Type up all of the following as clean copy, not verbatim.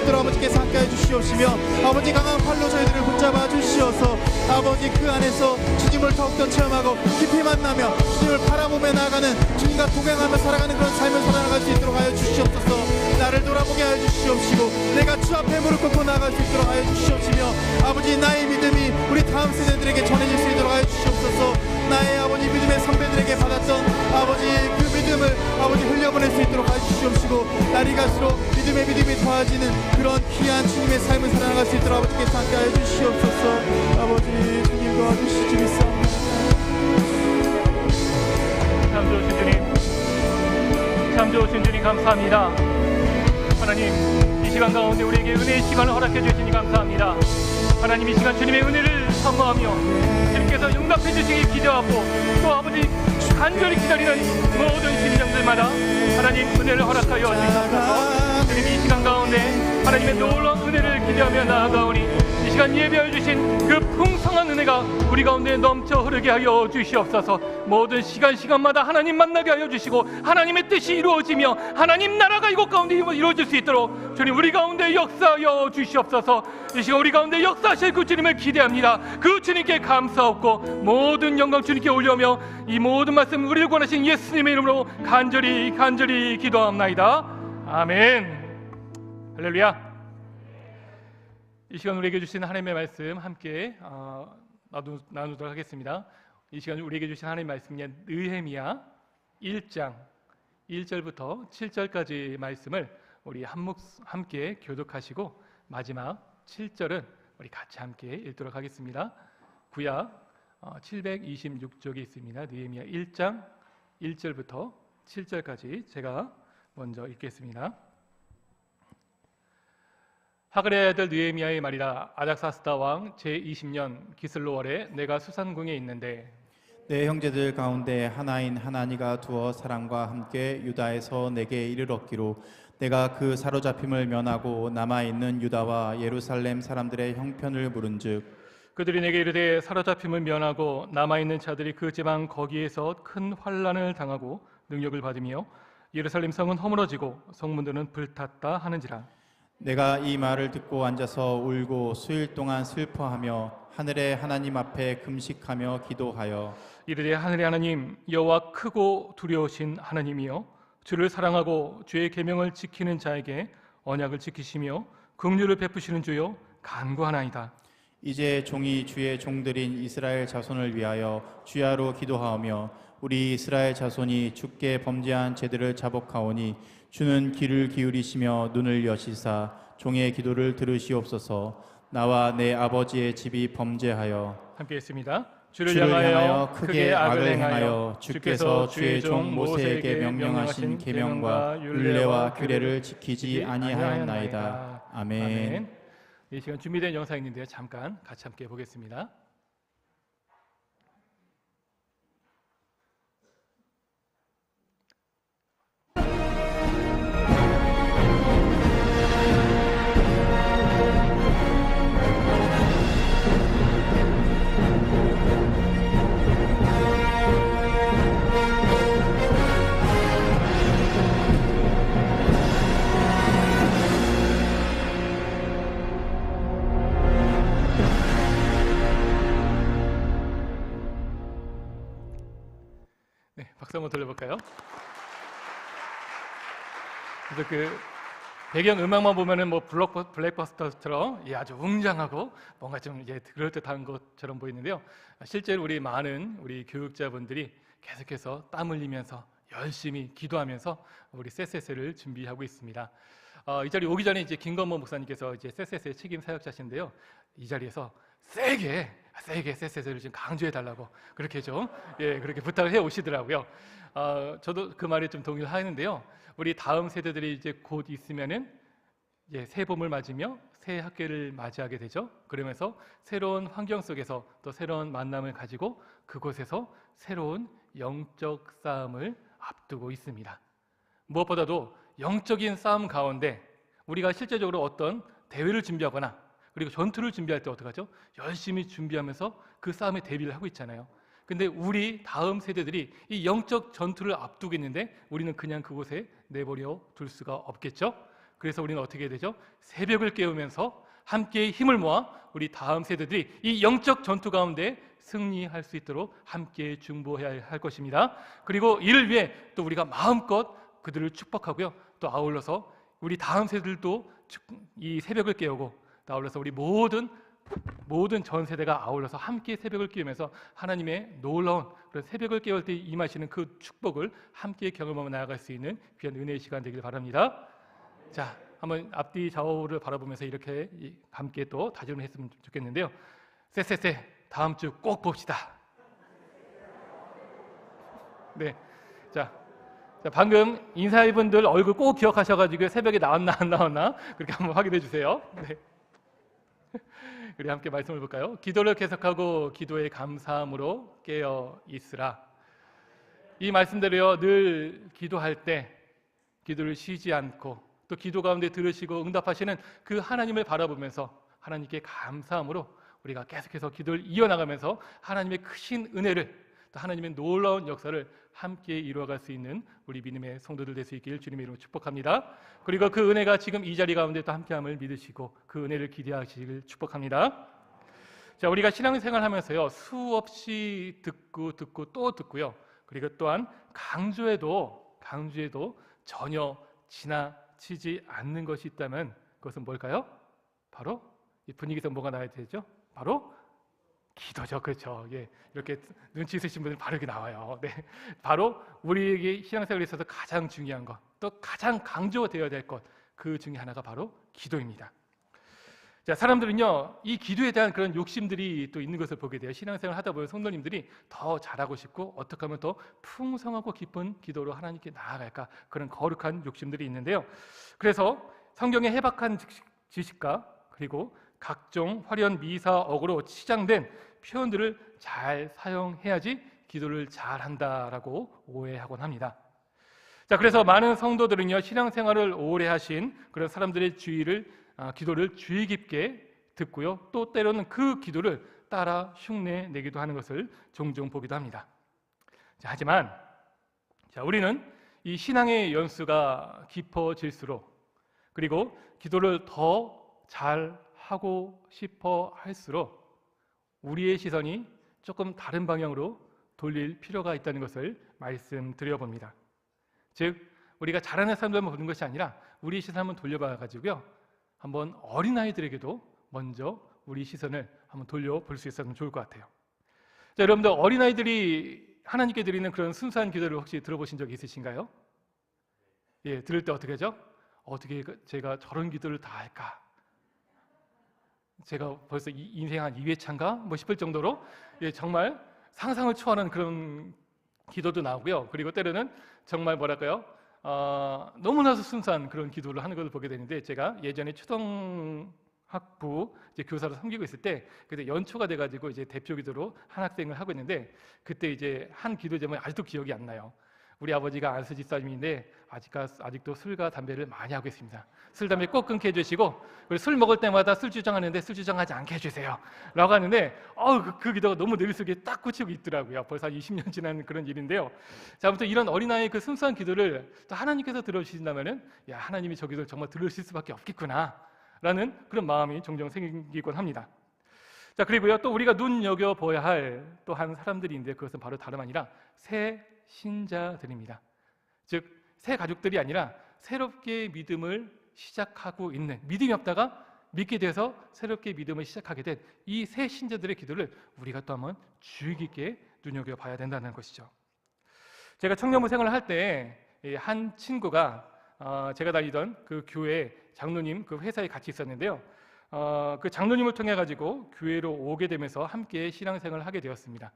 있도록 아버지께서 함께해 주시옵시며 아버지 강한 팔로 저희들을 붙잡아 주시어서 아버지 그 안에서 주님을 더욱더 체험하고 깊이 만나며 주님을 바라보며 나아가는 주님과 동행하며 살아가는 그런 삶을 살아나갈 수 있도록 하여 주시옵소서. 나를 돌아보게 하여 주시옵시고 내가 주 앞에 무릎 꿇고 나아갈 수 있도록 하여 주시옵시며 아버지 나의 믿음이 우리 다음 세대들에게 전해질 수 있도록 하여 주시옵소서. 나의 아버지 믿음의 선배들에게 받았던 아버지 그 믿음을 아버지 흘려보낼 수 있도록 하여 주시옵시고 날이 갈수록 믿음이 더해지는 그런 귀한 주님의 삶을 살아나갈 수 있도록 아버지께서 함께 하여 주시옵소서. 아버지 주님 도와주시지 믿사옵나이다. 참 좋으신 주님, 참 좋으신 주님 감사합니다. 하나님 이 시간 가운데 우리에게 은혜의 시간을 허락해 주시니 감사합니다. 하나님 이 시간 주님의 은혜를 사모하며 주님께서 응답해 주시기 기대하고 또 아버지 간절히 기다리는 모든 심령들마다 하나님 은혜를 허락하여 주시옵소서. 주님 이 시간 가운데 하나님의 놀라운 은혜를 기대하며 나아가오니 이 시간 예배해 주신 그 풍성한 은혜가 우리 가운데 넘쳐 흐르게 하여 주시옵소서. 모든 시간마다 하나님 만나게 하여 주시고 하나님의 뜻이 이루어지며 하나님 나라가 이곳 가운데 이루어질 수 있도록 주님 우리 가운데 역사하여 주시옵소서. 이 시간 우리 가운데 역사하실 그 주님을 기대합니다. 그 주님께 감사하고 모든 영광 주님께 올려며 이 모든 말씀 우리를 권하신 예수님의 이름으로 간절히 기도합나이다. 아멘. 할렐루야. 이 시간 우리에게 주신 하나님의 말씀 함께 나누도록 하겠습니다. 이 시간 우리에게 주신 하나님의 말씀이 느헤미야 1장 1절부터 7절까지 말씀을 우리 함께 교독하시고 마지막 7절은 우리 같이 함께 읽도록 하겠습니다. 구약 726쪽에 있습니다. 느헤미야 1장 1절부터 7절까지 제가 먼저 읽겠습니다. 하글의 아들 느헤미야의 말이라. 아닥사스다 왕 제20년 기슬로월에 내가 수산궁에 있는데 내 형제들 가운데 하나인 하나니가 두어 사람과 함께 유다에서 내게 이르렀기로 내가 그 사로잡힘을 면하고 남아있는 유다와 예루살렘 사람들의 형편을 물은즉 그들이 내게 이르되 사로잡힘을 면하고 남아있는 자들이 그 지방 거기에서 큰 환난을 당하고 능력을 받으며 예루살렘 성은 허물어지고 성문들은 불탔다 하는지라. 내가 이 말을 듣고 앉아서 울고 수일 동안 슬퍼하며 하늘의 하나님 앞에 금식하며 기도하여 이르되 하늘의 하나님 여호와 크고 두려우신 하나님이여 주를 사랑하고 주의 계명을 지키는 자에게 언약을 지키시며 긍휼을 베푸시는 주여 간구하나이다. 이제 종이 주의 종들인 이스라엘 자손을 위하여 주야로 기도하오며 우리 이스라엘 자손이 주께 범죄한 죄들을 자복하오니 주는 귀를 기울이시며 눈을 여시사 종의 기도를 들으시옵소서. 나와 내 아버지의 집이 범죄하여 함께 했습니다. 주를 향하여 크게 악을 행하여 주께서 주의 종 모세에게 명령하신 계명과 율례와 규례를 지키지 아니하였나이다. 아멘. 이 시간 준비된 영상이 있는데요. 잠깐 같이 함께 보겠습니다. 네, 박수 한번 돌려볼까요? 그래서 그 배경 음악만 보면은 뭐 블랙버스터처럼 아주 웅장하고 뭔가 좀 이제 그럴듯한 것처럼 보이는데요. 실제로 우리 많은 우리 교육자분들이 계속해서 땀 흘리면서 열심히 기도하면서 우리 세세세를 준비하고 있습니다. 이 자리 오기 전에 이제 김건모 목사님께서 이제 세세세 책임 사역자신데요. 이 자리에서 세게 세세세를 좀 강조해 달라고 그렇게 좀 그렇게 부탁을 해 오시더라고요. 저도 그 말에 좀 동의를 하는데요. 우리 다음 세대들이 이제 곧 있으면은 이제 새 봄을 맞으며 새 학기를 맞이하게 되죠. 그러면서 새로운 환경 속에서 또 새로운 만남을 가지고 그곳에서 새로운 영적 싸움을 앞두고 있습니다. 무엇보다도 영적인 싸움 가운데 우리가 실제적으로 어떤 대회를 준비하거나 그리고 전투를 준비할 때 어떡하죠? 열심히 준비하면서 그 싸움에 대비를 하고 있잖아요. 근데 우리 다음 세대들이 이 영적 전투를 앞두고 있는데 우리는 그냥 그곳에 내버려 둘 수가 없겠죠? 그래서 우리는 어떻게 해야 되죠? 새벽을 깨우면서 함께 힘을 모아 우리 다음 세대들이 이 영적 전투 가운데 승리할 수 있도록 함께 중보해야 할 것입니다. 그리고 이를 위해 또 우리가 마음껏 그들을 축복하고요. 또 아울러서 우리 다음 세대들도 이 새벽을 깨우고 또 아울러서 우리 모든 전 세대가 아울러서 함께 새벽을 깨우면서 하나님의 놀라운 그런 새벽을 깨울 때 임하시는 그 축복을 함께 경험하며 나아갈 수 있는 귀한 은혜의 시간 되길 바랍니다. 자, 한번 앞뒤 좌우를 바라보면서 이렇게 함께 또 다짐을 했으면 좋겠는데요. 쎄쎄쎄 다음 주 꼭 봅시다. 네, 자 방금 인사해 분들 얼굴 꼭 기억하셔가지고 새벽에 나왔나 안 나왔나 그렇게 한번 확인해 주세요. 네. 우리 함께 말씀을 볼까요? 기도를 계속하고 기도에 감사함으로 깨어 있으라. 이 말씀대로요, 늘 기도할 때 기도를 쉬지 않고 또 기도 가운데 들으시고 응답하시는 그 하나님을 바라보면서 하나님께 감사함으로 우리가 계속해서 기도를 이어나가면서 하나님의 크신 은혜를 또 하나님의 놀라운 역사를 함께 이루어갈 수 있는 우리 믿음의 성도들 될 수 있길 주님의 이름으로 축복합니다. 그리고 그 은혜가 지금 이 자리 가운데 또 함께함을 믿으시고 그 은혜를 기대하시길 축복합니다. 자, 우리가 신앙생활하면서요 수없이 듣고 또 듣고요. 그리고 또한 강조해도 전혀 지나치지 않는 것이 있다면 그것은 뭘까요? 바로 이 분위기에서 뭐가 나와야 되죠? 바로 기도죠. 그렇죠. 예, 이렇게 눈치 있으신 분들은 바로 이렇게 나와요. 네, 바로 우리에게 신앙생활에 있어서 가장 중요한 것, 또 가장 강조되어야 될 것, 그 중에 하나가 바로 기도입니다. 자, 사람들은요 이 기도에 대한 그런 욕심들이 또 있는 것을 보게 돼요. 신앙생활 하다 보면 성도님들이 더 잘하고 싶고 어떻게 하면 더 풍성하고 깊은 기도로 하나님께 나아갈까, 그런 거룩한 욕심들이 있는데요. 그래서 성경의 해박한 지식과 그리고 각종 화려한 미사억으로 치장된 표현들을 잘 사용해야지 기도를 잘한다라고 오해하곤 합니다. 자, 그래서 많은 성도들은요 신앙생활을 오래 하신 그런 사람들의 기도를 주의 깊게 듣고요, 또 때로는 그 기도를 따라 흉내 내기도 하는 것을 종종 보기도 합니다. 자, 하지만 우리는 이 신앙의 연수가 깊어질수록 그리고 기도를 더 잘 하고 싶어 할수록 우리의 시선이 조금 다른 방향으로 돌릴 필요가 있다는 것을 말씀드려 봅니다. 즉 우리가 잘하는 사람들만 보는 것이 아니라 우리의 시선을 한번 돌려봐 가지고요, 한번 어린아이들에게도 먼저 우리 시선을 한번 돌려볼 수 있으면 좋을 것 같아요. 자, 여러분들 어린아이들이 하나님께 드리는 그런 순수한 기도를 혹시 들어보신 적 있으신가요? 예, 들을 때 어떻게 하죠? 어떻게 제가 저런 기도를 다 할까? 제가 벌써 인생 한 2회차인가? 뭐 싶을 정도로 정말 상상을 초월하는 그런 기도도 나오고요. 그리고 때로는 정말 뭐랄까요? 너무나도 순수한 그런 기도를 하는 것을 보게 되는데, 제가 예전에 초등학부 교사로 섬기고 있을 때 그때 연초가 돼가지고 이제 대표 기도로 한 학생을 하고 있는데, 그때 이제 한 기도 제목이 아직도 기억이 안 나요. 우리 아버지가 안수 집사님인데 아직도 술과 담배를 많이 하고 있습니다. 술, 담배 꼭 끊게 해주시고, 그리고 술 먹을 때마다 술 주정하는데 술 주정하지 않게 해주세요 라고 하는데 그 기도가 너무 늘 속에 딱 꽂히고 있더라고요. 벌써 한 20년 지난 그런 일인데요. 자, 아무튼 이런 어린아이의 그 순수한 기도를 또 하나님께서 들어주신다면은 야, 하나님이 저 기도를 정말 들으실 수밖에 없겠구나 라는 그런 마음이 종종 생기곤 합니다. 자, 그리고요 또 우리가 눈여겨봐야 할 또 한 사람들이 있는데, 그것은 바로 다름 아니라 새 신자들입니다. 즉 새 가족들이 아니라 새롭게 믿음을 시작하고 있는, 믿음이 없다가 믿게 돼서 새롭게 믿음을 시작하게 된 이 새 신자들의 기도를 우리가 또 한번 주의 깊게 눈여겨봐야 된다는 것이죠. 제가 청년부 생활을 할 때 한 친구가 제가 다니던 그 교회 장로님 그 회사에 같이 있었는데요. 그 장로님을 통해 가지고 교회로 오게 되면서 함께 신앙생활을 하게 되었습니다.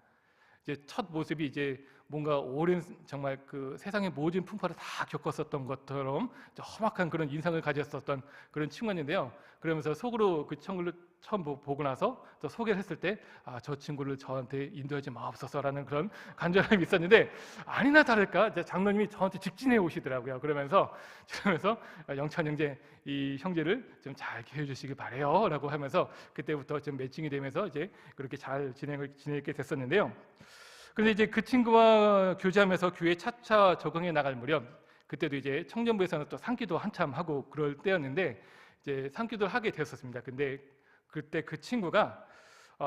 이제 첫 모습이 이제 뭔가 오랜 정말 그 세상의 모든 풍파를 다 겪었었던 것처럼 험악한 그런 인상을 가졌었던 그런 친구였는데요. 그러면서 속으로 그 친구를 처음 보고 나서 또 소개를 했을 때 저 친구를 저한테 인도하지 마옵소서라는 그런 간절함이 있었는데, 아니나 다를까 장로님이 저한테 직진해 오시더라고요. 그러면서 영찬 형제, 이 형제를 좀 잘 기회해 주시길 바래요 라고 하면서 그때부터 좀 매칭이 되면서 이제 그렇게 잘 지내게 됐었는데요. 그런데 이제 그 친구와 교제하면서 교회에 차차 적응해 나갈 무렵 그때도 이제 청년부에서는 또 상기도 한참 하고 그럴 때였는데 이제 상기도를 하게 되었었습니다. 근데 그때 그 친구가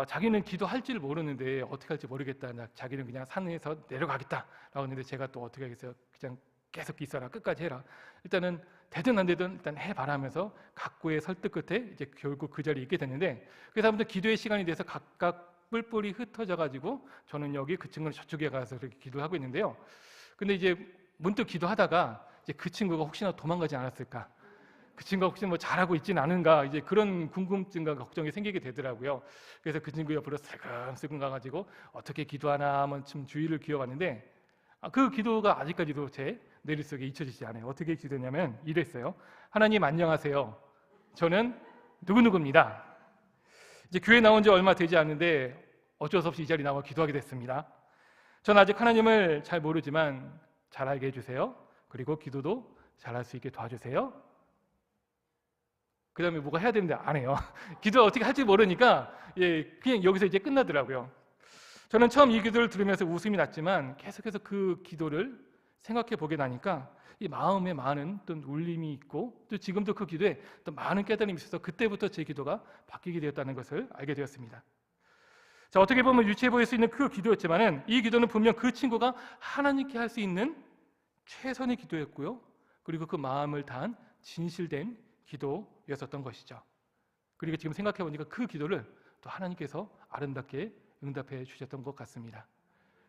자기는 기도할 줄 모르는데 어떻게 할지 모르겠다. 자기는 그냥 산에서 내려가겠다라고 했는데 제가 또 어떻게 하겠어요? 그냥 계속 있어라, 끝까지 해라. 일단은 되든 안 되든 일단 해봐라 하면서 각고의 설득 끝에 이제 결국 그 자리에 있게 됐는데, 그래서 아무튼 기도의 시간이 돼서 각각 뿔뿔이 흩어져 가지고 저는 여기, 그 친구는 저쪽에 가서 이렇게 기도하고 있는데요. 근데 이제 문득 기도하다가 이제 그 친구가 혹시나 도망가지 않았을까, 그 친구가 혹시 뭐 잘하고 있지는 않은가, 이제 그런 궁금증과 걱정이 생기게 되더라고요. 그래서 그 친구 옆으로 슬금슬금 가가지고 어떻게 기도하나 한번 좀 주의를 기울여봤는데 그 기도가 아직까지도 제 뇌리 속에 잊혀지지 않아요. 어떻게 기도했냐면 이랬어요. 하나님 안녕하세요. 저는 누구누구입니다. 이제 교회 나온 지 얼마 되지 않는데 어쩔 수 없이 이 자리에 나와 기도하게 됐습니다. 저는 아직 하나님을 잘 모르지만 잘 알게 해주세요. 그리고 기도도 잘할 수 있게 도와주세요. 그 다음에 뭐가 해야 되는데 안 해요. 기도 어떻게 할지 모르니까 그냥 여기서 이제 끝나더라고요. 저는 처음 이 기도를 들으면서 웃음이 났지만 계속해서 그 기도를 생각해 보게 나니까 이 마음에 많은 또 울림이 있고 또 지금도 그 기도에 또 많은 깨달음이 있어서 그때부터 제 기도가 바뀌게 되었다는 것을 알게 되었습니다. 자, 어떻게 보면 유치해 보일 수 있는 그 기도였지만은 이 기도는 분명 그 친구가 하나님께 할 수 있는 최선의 기도였고요. 그리고 그 마음을 다한 진실된 기도였었던 것이죠. 그리고 지금 생각해 보니까 그 기도를 또 하나님께서 아름답게 응답해 주셨던 것 같습니다.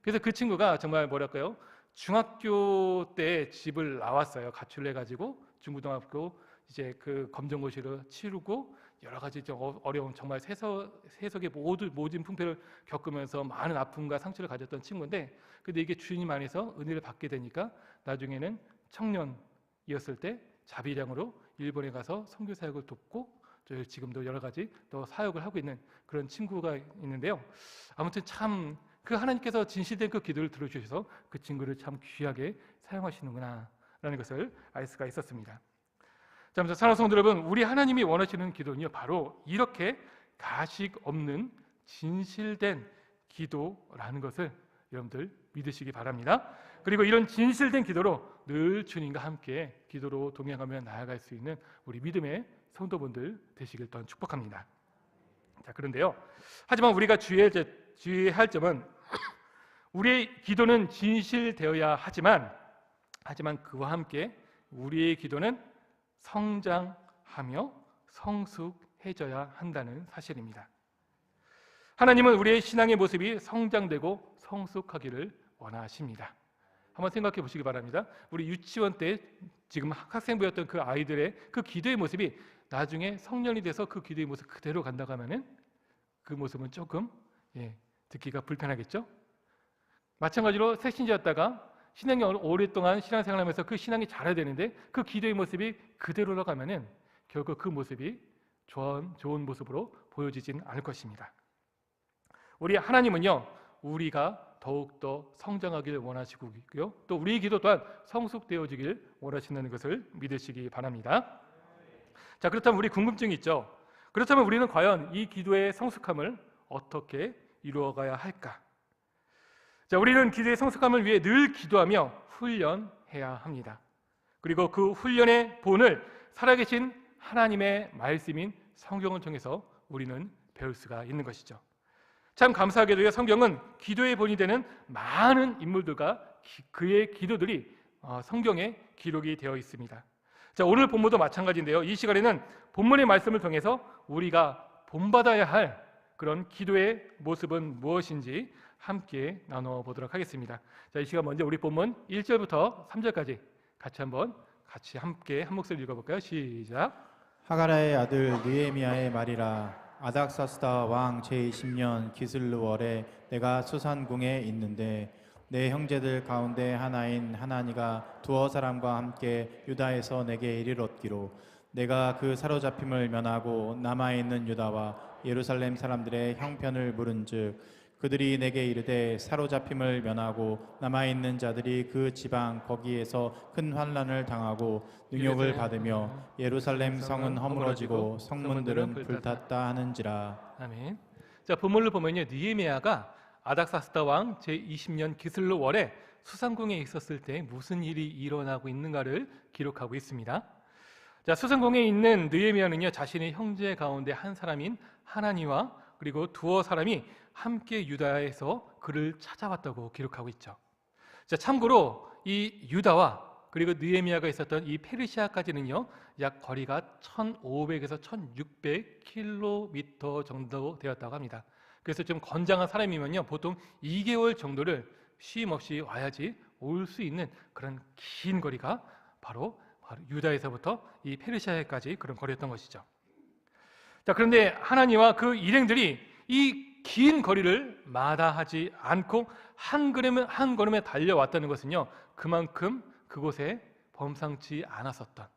그래서 그 친구가 정말 뭐랄까요, 중학교 때 집을 나왔어요. 가출해 가지고 중고등학교 이제 그 검정고시를 치르고 여러 가지 좀 어려운 정말 세속의 모진 풍패를 겪으면서 많은 아픔과 상처를 가졌던 친구인데, 근데 이게 주님 안에서 은혜를 받게 되니까 나중에는 청년이었을 때 자비량으로 일본에 가서 선교 사역을 돕고 또 지금도 여러 가지 또 사역을 하고 있는 그런 친구가 있는데요. 아무튼 참 그 하나님께서 진실된 그 기도를 들어주셔서 그 친구를 참 귀하게 사용하시는구나 라는 것을 알 수가 있었습니다. 자, 사랑하는 성도 여러분, 우리 하나님이 원하시는 기도는요, 바로 이렇게 가식 없는 진실된 기도라는 것을 여러분들 믿으시기 바랍니다. 그리고 이런 진실된 기도로 늘 주님과 함께 기도로 동행하며 나아갈 수 있는 우리 믿음의 성도분들 되시길 또한 축복합니다. 자, 그런데요, 하지만 우리가 주의할 점은 우리의 기도는 진실되어야 하지만 그와 함께 우리의 기도는 성장하며 성숙해져야 한다는 사실입니다. 하나님은 우리의 신앙의 모습이 성장되고 성숙하기를 원하십니다. 한번 생각해 보시기 바랍니다. 우리 유치원 때 지금 학생부였던 그 아이들의 그 기도의 모습이 나중에 성년이 돼서 그 기도의 모습 그대로 간다고 하면은 그 모습은 조금 듣기가 불편하겠죠? 마찬가지로 새신자였다가 신앙이 오랫동안 신앙생활을 하면서 그 신앙이 자라야 되는데 그 기도의 모습이 그대로로 가면은 결국 그 모습이 좋은 모습으로 보여지진 않을 것입니다. 우리 하나님은요, 우리가 더욱더 성장하기를 원하시고 있고요, 또 우리의 기도 또한 성숙되어지길 원하신다는 것을 믿으시기 바랍니다. 자, 그렇다면 우리 궁금증이 있죠. 그렇다면 우리는 과연 이 기도의 성숙함을 어떻게 이루어가야 할까? 자, 우리는 기도의 성숙함을 위해 늘 기도하며 훈련해야 합니다. 그리고 그 훈련의 본을 살아계신 하나님의 말씀인 성경을 통해서 우리는 배울 수가 있는 것이죠. 참 감사하게도요, 성경은 기도의 본이 되는 많은 인물들과 그의 기도들이 성경에 기록이 되어 있습니다. 자, 오늘 본문도 마찬가지인데요, 이 시간에는 본문의 말씀을 통해서 우리가 본받아야 할 그런 기도의 모습은 무엇인지 함께 나눠보도록 하겠습니다. 자, 이 시간 먼저 우리 본문 1절부터 3절까지 같이 함께 한 목소리 읽어볼까요? 시작. 하가라의 아들 느헤미야의 말이라. 아닥사스다 왕 제20년 기슬르월에 내가 수산궁에 있는데 내 형제들 가운데 하나인 하나니가 두어 사람과 함께 유다에서 내게 이르렀기로 내가 그 사로잡힘을 면하고 남아있는 유다와 예루살렘 사람들의 형편을 물은즉 그들이 내게 이르되 사로잡힘을 면하고 남아있는 자들이 그 지방 거기에서 큰 환난을 당하고 능욕을 받으며 예루살렘 성은 허물어지고 성문들은 불탔다 하는지라. 아멘. 자, 본문을 보면요, 느헤미야가 아닥사스다 왕 제20년 기슬르월에 수상궁에 있었을 때 무슨 일이 일어나고 있는가를 기록하고 있습니다. 자, 수상궁에 있는 느헤미야는요, 자신의 형제 가운데 한 사람인 하나니와 그리고 두어 사람이 함께 유다에서 그를 찾아왔다고 기록하고 있죠. 자, 참고로 이 유다와 그리고 느헤미야가 있었던 이 페르시아까지는요, 약 거리가 1500에서 1600km 정도 되었다고 합니다. 그래서 좀 건장한 사람이면요, 보통 2개월 정도를 쉼 없이 와야지 올 수 있는 그런 긴 거리가 바로 유다에서부터 이 페르시아까지 그런 거리였던 것이죠. 자, 그런데 하나니와 그 일행들이 이 긴 거리를 마다하지 않고 한 걸음에 달려왔다는 것은요, 그만큼 그곳에 범상치 않았었던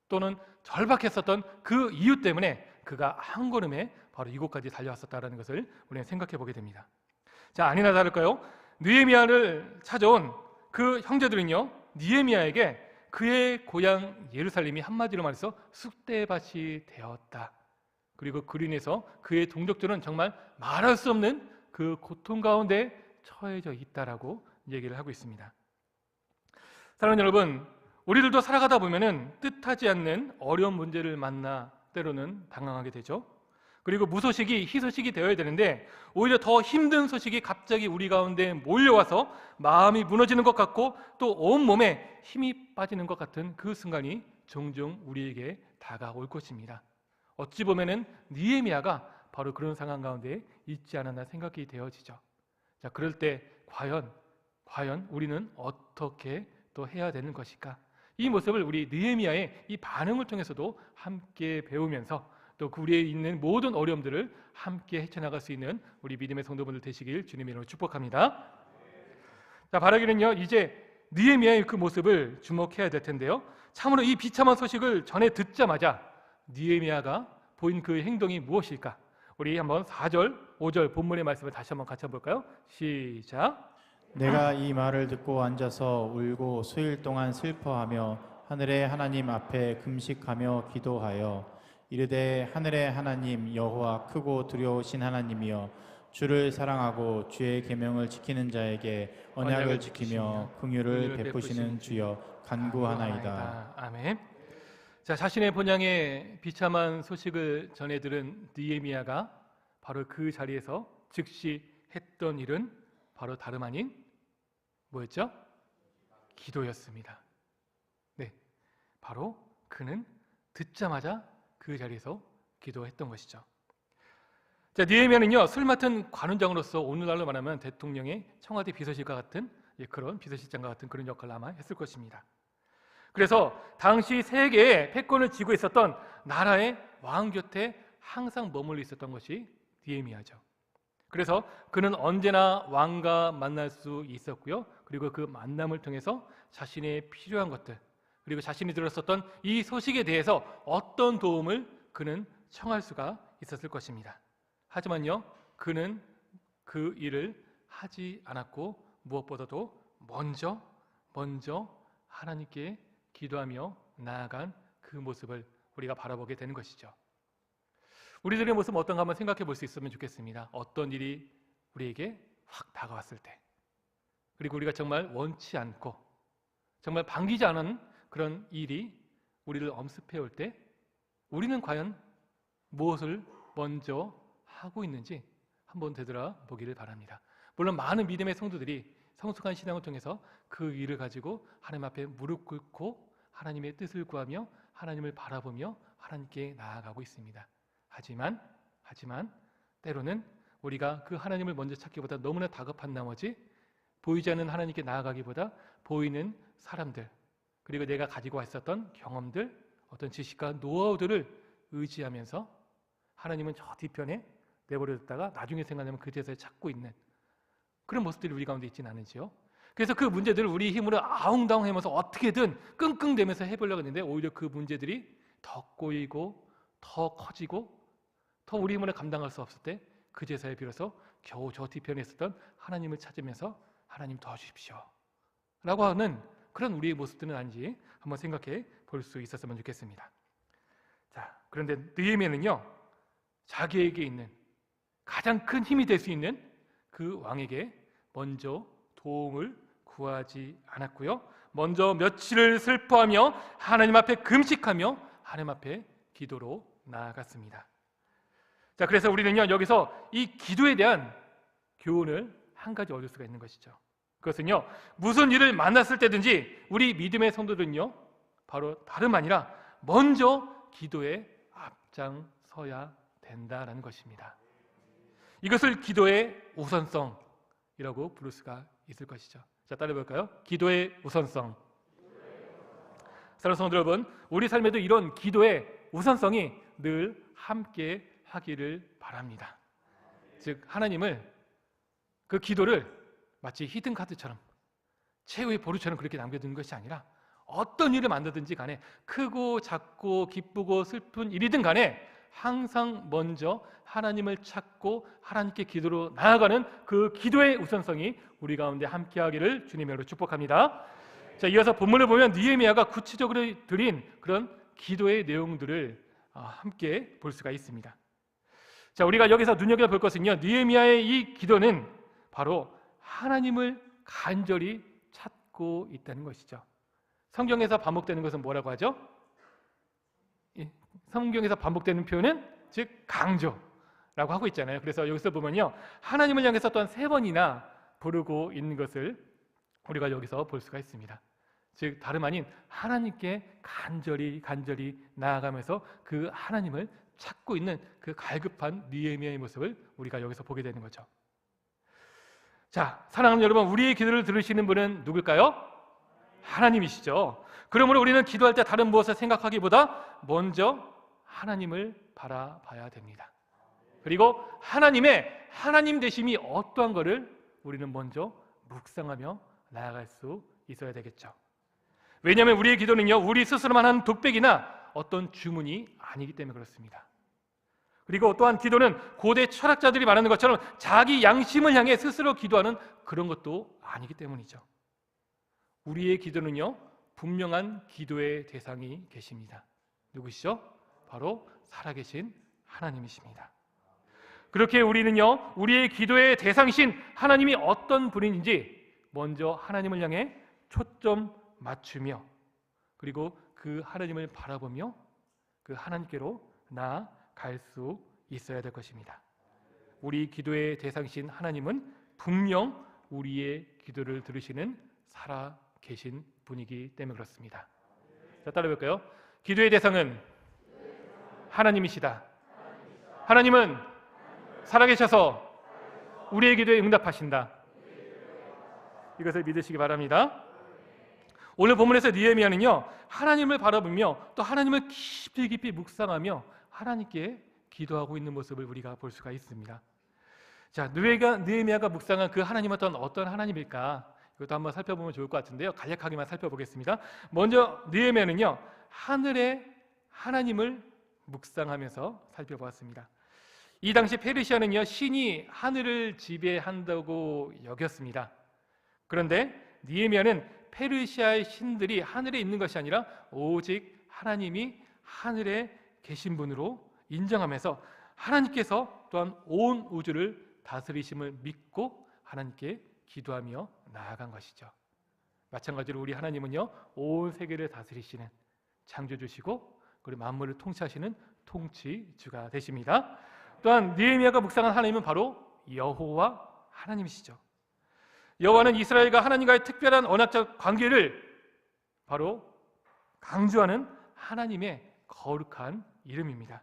또는 절박했었던 그 이유 때문에 그가 한 걸음에 바로 이곳까지 달려왔었다는 것을 우리는 생각해 보게 됩니다. 자, 아니나 다를까요? 느헤미야를 찾아온 그 형제들은요, 느헤미야에게 그의 고향 예루살렘이 한마디로 말해서 쑥대밭이 되었다. 그리고 그로 인해서 그의 동족들은 정말 말할 수 없는 그 고통 가운데 처해져 있다라고 얘기를 하고 있습니다. 사랑하는 여러분, 우리들도 살아가다 보면은 뜻하지 않는 어려운 문제를 만나 때로는 당황하게 되죠. 그리고 무소식이 희소식이 되어야 되는데 오히려 더 힘든 소식이 갑자기 우리 가운데 몰려와서 마음이 무너지는 것 같고 또 온몸에 힘이 빠지는 것 같은 그 순간이 종종 우리에게 다가올 것입니다. 어찌 보면은 느헤미야가 바로 그런 상황 가운데 있지 않았나 생각이 되어지죠. 자, 그럴 때 과연 우리는 어떻게 또 해야 되는 것일까? 이 모습을 우리 느헤미야의 이 반응을 통해서도 함께 배우면서 또 그 우리에 있는 모든 어려움들을 함께 헤쳐나갈 수 있는 우리 믿음의 성도분들 되시길 주님의 이름으로 축복합니다. 자, 바라기는요, 이제 느헤미야의 그 모습을 주목해야 될 텐데요, 참으로 이 비참한 소식을 전해 듣자마자 느헤미야가 보인 그 행동이 무엇일까? 우리 한번 4절, 5절 본문의 말씀을 다시 한번 같이 볼까요? 시작. 내가 이 말을 듣고 앉아서 울고 수일 동안 슬퍼하며 하늘의 하나님 앞에 금식하며 기도하여 이르되 하늘의 하나님 여호와 크고 두려우신 하나님이여 주를 사랑하고 주의 계명을 지키는 자에게 언약을 지키며 긍휼을 베푸시는 주여 간구하나이다. 아멘. 자, 자신의 본향의 비참한 소식을 전해 들은 느헤미야가 바로 그 자리에서 즉시 했던 일은 바로 다름 아닌 뭐였죠? 기도였습니다. 네, 바로 그는 듣자마자 그 자리에서 기도했던 것이죠. 자, 느헤미야는요, 술 맡은 관원장으로서 오늘날로 말하면 대통령의 청와대 비서실과 같은 그런 비서실장과 같은 그런 역할을 아마 했을 것입니다. 그래서 당시 세계에 패권을 쥐고 있었던 나라의 왕 곁에 항상 머물러 있었던 것이 느헤미야죠. 그래서 그는 언제나 왕과 만날 수 있었고요, 그리고 그 만남을 통해서 자신의 필요한 것들 그리고 자신이 들었었던 이 소식에 대해서 어떤 도움을 그는 청할 수가 있었을 것입니다. 하지만요, 그는 그 일을 하지 않았고 무엇보다도 먼저 하나님께 기도하며 나아간 그 모습을 우리가 바라보게 되는 것이죠. 우리들의 모습은 어떤가 한번 생각해 볼 수 있으면 좋겠습니다. 어떤 일이 우리에게 확 다가왔을 때, 그리고 우리가 정말 원치 않고 정말 반기지 않은 그런 일이 우리를 엄습해 올 때 우리는 과연 무엇을 먼저 하고 있는지 한번 되돌아보기를 바랍니다. 물론 많은 믿음의 성도들이 성숙한 신앙을 통해서 그 일을 가지고 하나님 앞에 무릎 꿇고 하나님의 뜻을 구하며 하나님을 바라보며 하나님께 나아가고 있습니다. 하지만 때로는 우리가 그 하나님을 먼저 찾기보다 너무나 다급한 나머지 보이지 않는 하나님께 나아가기보다 보이는 사람들 그리고 내가 가지고 있었던 경험들, 어떤 지식과 노하우들을 의지하면서 하나님은 저 뒤편에 내버려뒀다가 나중에 생각하면 그제서야 찾고 있는 그런 모습들이 우리 가운데 있지는 않은지요. 그래서 그 문제들을 우리 힘으로 아웅다웅하면서 어떻게든 끙끙대면서 해보려고 했는데 오히려 그 문제들이 더 꼬이고 더 커지고 더 우리 힘으로 감당할 수 없을 때 그제서야 비로소 겨우 저 뒤편에 있었던 하나님을 찾으면서 하나님 도와주십시오 라고 하는 그런 우리의 모습들은 아닌지 한번 생각해 볼 수 있었으면 좋겠습니다. 자, 그런데 느헤미야는요, 자기에게 있는 가장 큰 힘이 될 수 있는 그 왕에게 먼저 도움을 구하지 않았고요. 먼저 며칠을 슬퍼하며 하나님 앞에 금식하며 하나님 앞에 기도로 나아갔습니다. 자, 그래서 우리는요, 여기서 이 기도에 대한 교훈을 한 가지 얻을 수가 있는 것이죠. 그것은요, 무슨 일을 만났을 때든지 우리 믿음의 성도들은요, 바로 다름 아니라 먼저 기도에 앞장서야 된다라는 것입니다. 이것을 기도의 우선성이라고 부를 수가 있을 것이죠. 자, 따라해볼까요? 기도의 우선성. 사랑하는 성도 여러분, 우리 삶에도 이런 기도의 우선성이 늘 함께 하기를 바랍니다. 즉, 하나님을, 그 기도를 마치 히든카드처럼, 최후의 보루처럼 그렇게 남겨두는 것이 아니라 어떤 일을 만나든지 간에, 크고 작고 기쁘고 슬픈 일이든 간에 항상 먼저 하나님을 찾고 하나님께 기도로 나아가는 그 기도의 우선성이 우리 가운데 함께하기를 주님으로 축복합니다. 자, 이어서 본문을 보면 느헤미야가 구체적으로 드린 그런 기도의 내용들을 함께 볼 수가 있습니다. 자, 우리가 여기서 눈여겨볼 것은요, 느헤미야의 이 기도는 바로 하나님을 간절히 찾고 있다는 것이죠. 성경에서 반복되는 것은 뭐라고 하죠? 성경에서 반복되는 표현은 즉 강조라고 하고 있잖아요. 그래서 여기서 보면요, 하나님을 향해서 또한 3번이나 부르고 있는 것을 우리가 여기서 볼 수가 있습니다. 즉 다름 아닌 하나님께 간절히 나아가면서 그 하나님을 찾고 있는 그 갈급한 느헤미야의 모습을 우리가 여기서 보게 되는 거죠. 자, 사랑하는 여러분, 우리의 기도를 들으시는 분은 누굴까요? 하나님이시죠. 그러므로 우리는 기도할 때 다른 무엇을 생각하기보다 먼저 하나님을 바라봐야 됩니다. 그리고 하나님의 하나님 되심이 어떠한 것을 우리는 먼저 묵상하며 나아갈 수 있어야 되겠죠. 왜냐하면 우리의 기도는요, 우리 스스로만 한 독백이나 어떤 주문이 아니기 때문에 그렇습니다. 그리고 또한 기도는 고대 철학자들이 말하는 것처럼 자기 양심을 향해 스스로 기도하는 그런 것도 아니기 때문이죠. 우리의 기도는요, 분명한 기도의 대상이 계십니다. 누구시죠? 바로 살아계신 하나님이십니다. 그렇게 우리는요, 우리의 기도의 대상이신 하나님이 어떤 분인지 먼저 하나님을 향해 초점 맞추며, 그리고 그 하나님을 바라보며 그 하나님께로 나아갈 수 있어야 될 것입니다. 우리 기도의 대상이신 하나님은 분명 우리의 기도를 들으시는 살아계신 분이기 때문에 그렇습니다. 자, 따라해볼까요? 기도의 대상은 하나님이시다. 하나님은 살아계셔서 우리의 기도에 응답하신다. 이것을 믿으시기 바랍니다. 오늘 본문에서 느헤미야는요, 하나님을 바라보며 또 하나님을 깊이 묵상하며 하나님께 기도하고 있는 모습을 우리가 볼 수가 있습니다. 자, 느헤미야가 묵상한 그 하나님은 어떤 하나님일까? 이것도 한번 살펴보면 좋을 것 같은데요, 간략하게만 살펴보겠습니다. 먼저 느헤미야는요, 하늘의 하나님을 묵상하면서 살펴보았습니다. 이 당시 페르시아는요, 신이 하늘을 지배한다고 여겼습니다. 그런데 느헤미야는 페르시아의 신들이 하늘에 있는 것이 아니라 오직 하나님이 하늘에 계신 분으로 인정하면서 하나님께서 또한 온 우주를 다스리심을 믿고 하나님께 기도하며 나아간 것이죠. 마찬가지로 우리 하나님은요, 온 세계를 다스리시는 창조주시고 그리고 만물을 통치하시는 통치주가 되십니다. 또한 느헤미야가 묵상한 하나님은 바로 여호와 하나님이시죠. 여호와는 이스라엘과 하나님과의 특별한 언약적 관계를 바로 강조하는 하나님의 거룩한 이름입니다.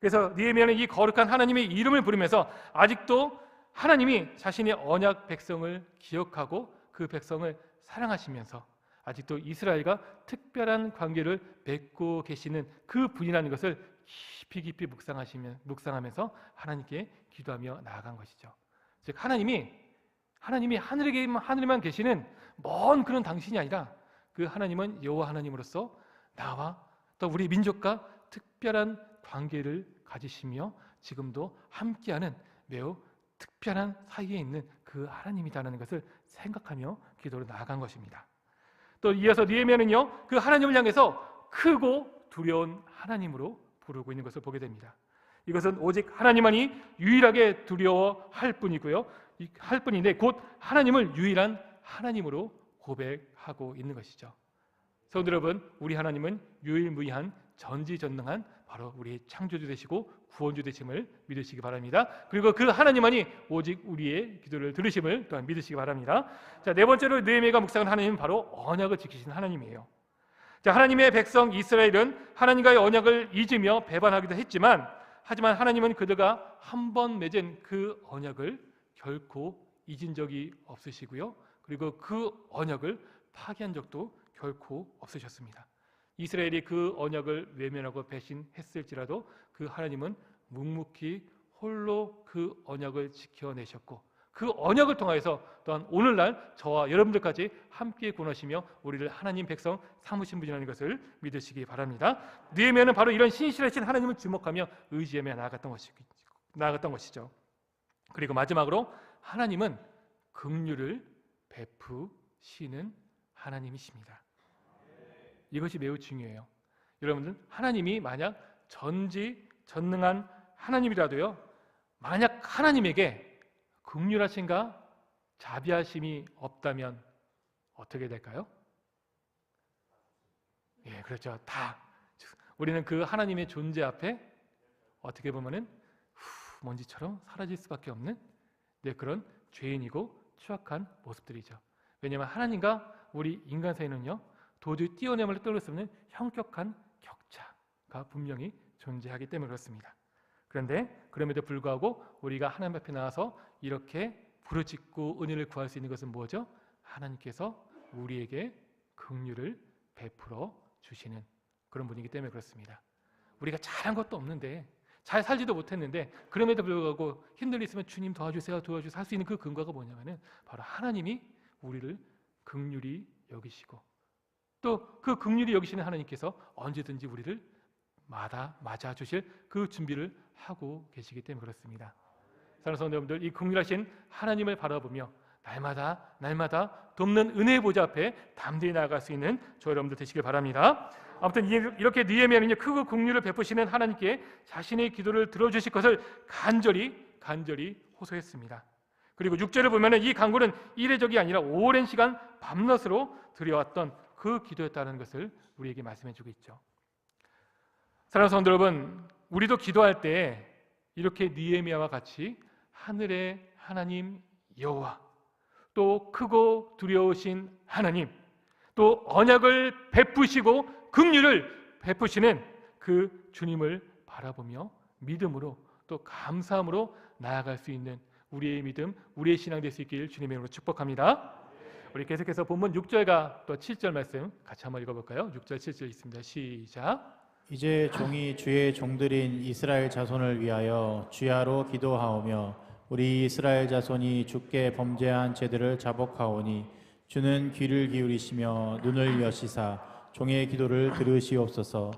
그래서 느헤미야는 이 거룩한 하나님의 이름을 부르면서 아직도 하나님이 자신의 언약 백성을 기억하고 그 백성을 사랑하시면서 아직도 이스라엘과 특별한 관계를 맺고 계시는 그 분이라는 것을 깊이 묵상하면서 하나님께 기도하며 나아간 것이죠. 즉 하나님이 하늘에만 계시는 먼 그런 당신이 아니라 그 하나님은 여호와 하나님으로서 나와 또 우리 민족과 특별한 관계를 가지시며 지금도 함께하는 매우 특별한 사이에 있는 그 하나님이다라는 것을 생각하며 기도로 나아간 것입니다. 또 이어서 느헤미야는요, 그 하나님을 향해서 크고 두려운 하나님으로 부르고 있는 것을 보게 됩니다. 이것은 오직 하나님만이 유일하게 두려워할 뿐이고요, 할 뿐인데 곧 하나님을 유일한 하나님으로 고백하고 있는 것이죠. 성도 여러분, 우리 하나님은 유일무이한 전지전능한 바로 우리의 창조주 되시고 구원주 되심을 믿으시기 바랍니다. 그리고 그 하나님만이 오직 우리의 기도를 들으심을 또한 믿으시기 바랍니다. 자, 네 번째로 느헤미야가 묵상한 하나님은 바로 언약을 지키신 하나님이에요. 자, 하나님의 백성 이스라엘은 하나님과의 언약을 잊으며 배반하기도 했지만, 하지만 하나님은 그들과 한 번 맺은 그 언약을 결코 잊은 적이 없으시고요, 그리고 그 언약을 파기한 적도 결코 없으셨습니다. 이스라엘이 그 언약을 외면하고 배신했을지라도 그 하나님은 묵묵히 홀로 그 언약을 지켜내셨고, 그 언약을 통하여서 또한 오늘날 저와 여러분들까지 함께 구원하시며 우리를 하나님 백성 삼으신 분이라는 것을 믿으시기 바랍니다. 느헤미야는 바로 이런 신실하신 하나님을 주목하며 의지하며 나아갔던 것이죠. 그리고 마지막으로 하나님은 긍휼을 베푸시는 하나님이십니다. 이것이 매우 중요해요. 여러분들, 하나님이 만약 전지전능한 하나님이라도요, 만약 하나님에게 긍휼하신가 자비하심이 없다면 어떻게 될까요? 예, 그렇죠. 우리는 그 하나님의 존재 앞에 어떻게 보면은 먼지처럼 사라질 수밖에 없는 그런 죄인이고 추악한 모습들이죠. 왜냐하면 하나님과 우리 인간 사이는요, 도저히 띄어내밀어 떨어질 수 없는 형격한 격차가 분명히 존재하기 때문에 그렇습니다. 그런데 그럼에도 불구하고 우리가 하나님 앞에 나와서 이렇게 부르짖고 은혜를 구할 수 있는 것은 뭐죠? 하나님께서 우리에게 긍휼을 베풀어 주시는 그런 분이기 때문에 그렇습니다. 우리가 잘한 것도 없는데, 잘 살지도 못했는데, 그럼에도 불구하고 힘들 일 있으면 주님 도와주세요 할 수 있는 그 근거가 뭐냐면은 바로 하나님이 우리를 긍휼히 여기시고, 또 그 긍휼히 여기시는 하나님께서 언제든지 우리를 맞아 주실 그 준비를 하고 계시기 때문에 그렇습니다. 사랑하는 성도 여러분들, 이 긍휼하신 하나님을 바라보며 날마다 돕는 은혜의 보좌 앞에 담대히 나아갈 수 있는 저 여러분들 되시길 바랍니다. 아무튼 이렇게 느헤미야는요, 크고 긍휼을 베푸시는 하나님께 자신의 기도를 들어주실 것을 간절히 호소했습니다. 그리고 6절을 보면은 이 간구는 이례적이 아니라 오랜 시간 밤낮으로 드려왔던 그 기도였다는 것을 우리에게 말씀해주고 있죠. 사랑하는 성도 여러분, 우리도 기도할 때 이렇게 느헤미야와 같이 하늘의 하나님 여호와, 또 크고 두려우신 하나님, 또 언약을 베푸시고 긍휼을 베푸시는 그 주님을 바라보며 믿음으로 또 감사함으로 나아갈 수 있는 우리의 믿음, 우리의 신앙 될 수 있기를 주님의 이름으로 축복합니다. 우리 계속해서 본문 6절과 또 7절 말씀 같이 한번 읽어볼까요? 6절 7절 있습니다. 시작. 이제 종이 주의 종들인 이스라엘 자손을 위하여 주야로 기도하오며 우리 이스라엘 자손이 주께 범죄한 죄들을 자복하오니 주는 귀를 기울이시며 눈을 여시사 종의 기도를 들으시옵소서.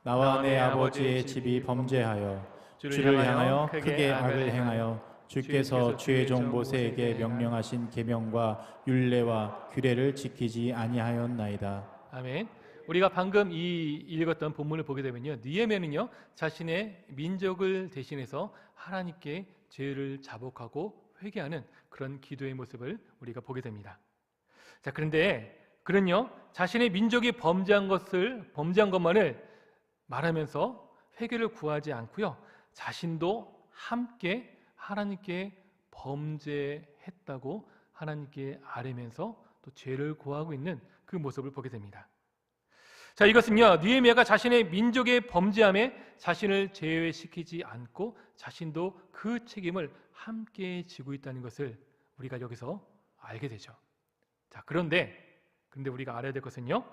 나와 내 아버지의 집이 범죄하여 주를 향하여 크게 악을 행하여 주께서 주의 종 모세에게 명령하신 계명과 율례와 규례를 지키지 아니하였나이다. 아멘. 우리가 방금 읽었던 본문을 보게 되면요, 느헤미야는요, 자신의 민족을 대신해서 하나님께 죄를 자복하고 회개하는 그런 기도의 모습을 우리가 보게 됩니다. 자, 그런데 그는요, 자신의 민족이 범죄한 것만을 말하면서 회개를 구하지 않고요, 자신도 함께 하나님께 범죄했다고 하나님께 아뢰면서 또 죄를 고하고 있는 그 모습을 보게 됩니다. 자, 이것은요, 느헤미야가 자신의 민족의 범죄함에 자신을 제외시키지 않고 자신도 그 책임을 함께 지고 있다는 것을 우리가 여기서 알게 되죠. 자, 그런데 우리가 알아야 될 것은요,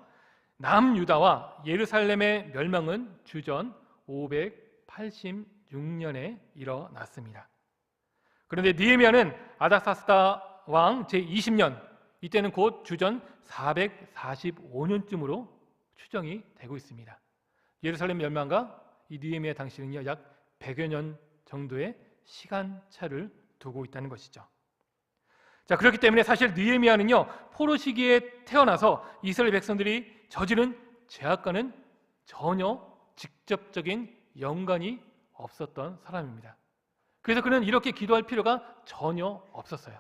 남유다와 예루살렘의 멸망은 주전 586년에 일어났습니다. 그런데 느헤미야는 아닥사스다 왕 제20년, 이때는 곧 주전 445년쯤으로 추정이 되고 있습니다. 예루살렘 멸망과 이 느헤미야 당시는요, 약 100여 년 정도의 시간차를 두고 있다는 것이죠. 자, 그렇기 때문에 사실 느헤미야는요, 포로 시기에 태어나서 이스라엘 백성들이 저지른 죄악과는 전혀 직접적인 연관이 없었던 사람입니다. 그래서 그는 이렇게 기도할 필요가 전혀 없었어요.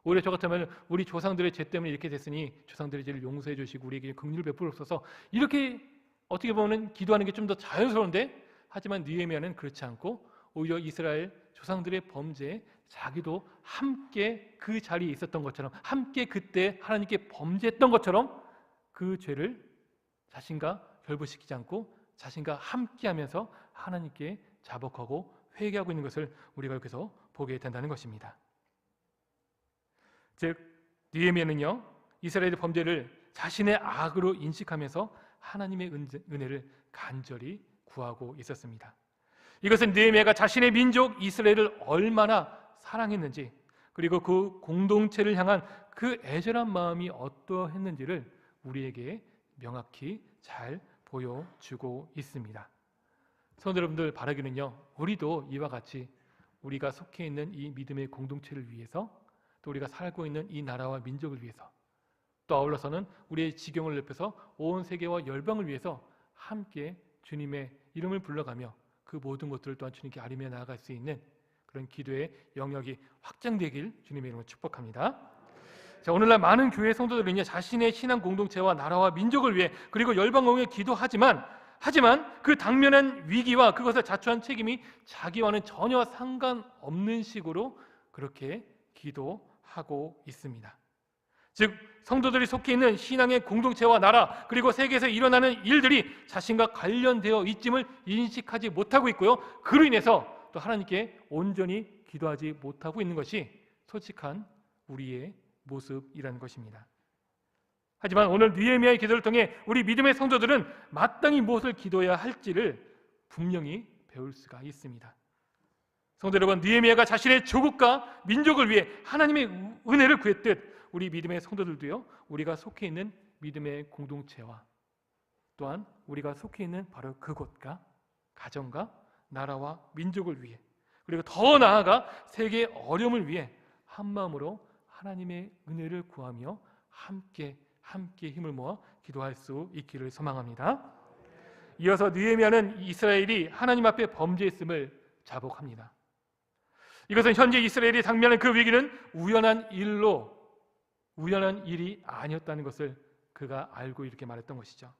오히려 저 같으면 우리 조상들의 죄 때문에 이렇게 됐으니 조상들의 죄를 용서해 주시고 우리에게 긍휼을 베풀옵소서, 이렇게 어떻게 보면 기도하는 게 좀 더 자연스러운데, 하지만 느헤미야는 그렇지 않고 오히려 이스라엘 조상들의 범죄에 자기도 함께 그 자리에 있었던 것처럼, 함께 그때 하나님께 범죄했던 것처럼 그 죄를 자신과 결부시키지 않고 자신과 함께하면서 하나님께 자복하고 회개하고 있는 것을 우리가 여기서 보게 된다는 것입니다. 즉 느헤미야는요, 이스라엘의 범죄를 자신의 악으로 인식하면서 하나님의 은혜를 간절히 구하고 있었습니다. 이것은 느헤미야가 자신의 민족 이스라엘을 얼마나 사랑했는지, 그리고 그 공동체를 향한 그 애절한 마음이 어떠했는지를 우리에게 명확히 잘 보여주고 있습니다. 성도 여러분들, 바라기는요, 우리도 이와 같이 우리가 속해 있는 이 믿음의 공동체를 위해서, 또 우리가 살고 있는 이 나라와 민족을 위해서, 또 아울러서는 우리의 지경을 넓혀서 온 세계와 열방을 위해서 함께 주님의 이름을 불러가며 그 모든 것들을 또한 주님께 아뢰며 나아갈 수 있는 그런 기도의 영역이 확장되길 주님의 이름으로 축복합니다. 자, 오늘날 많은 교회 성도들은요, 자신의 신앙 공동체와 나라와 민족을 위해 그리고 열방을 위해 기도하지만 그 당면한 위기와 그것을 자초한 책임이 자기와는 전혀 상관없는 식으로 그렇게 기도하고 있습니다. 즉 성도들이 속해 있는 신앙의 공동체와 나라 그리고 세계에서 일어나는 일들이 자신과 관련되어 있음을 인식하지 못하고 있고요, 그로 인해서 또 하나님께 온전히 기도하지 못하고 있는 것이 솔직한 우리의 모습이라는 것입니다. 하지만 오늘 느헤미야의 기도를 통해 우리 믿음의 성도들은 마땅히 무엇을 기도해야 할지를 분명히 배울 수가 있습니다. 성도 여러분, 느헤미야가 자신의 조국과 민족을 위해 하나님의 은혜를 구했듯 우리 믿음의 성도들도요, 우리가 속해 있는 믿음의 공동체와 또한 우리가 속해 있는 바로 그곳과 가정과 나라와 민족을 위해, 그리고 더 나아가 세계의 어려움을 위해 한마음으로 하나님의 은혜를 구하며 함께 힘을 모아 기도할 수 있기를 소망합니다. 이어서 느헤미야는 이스라엘이 하나님 앞에 범죄했음을 자복합니다. 이것은 현재 이스라엘이 당면한 그 위기는 우연한 일이 아니었다는 것을 그가 알고 이렇게 말했던 것이죠.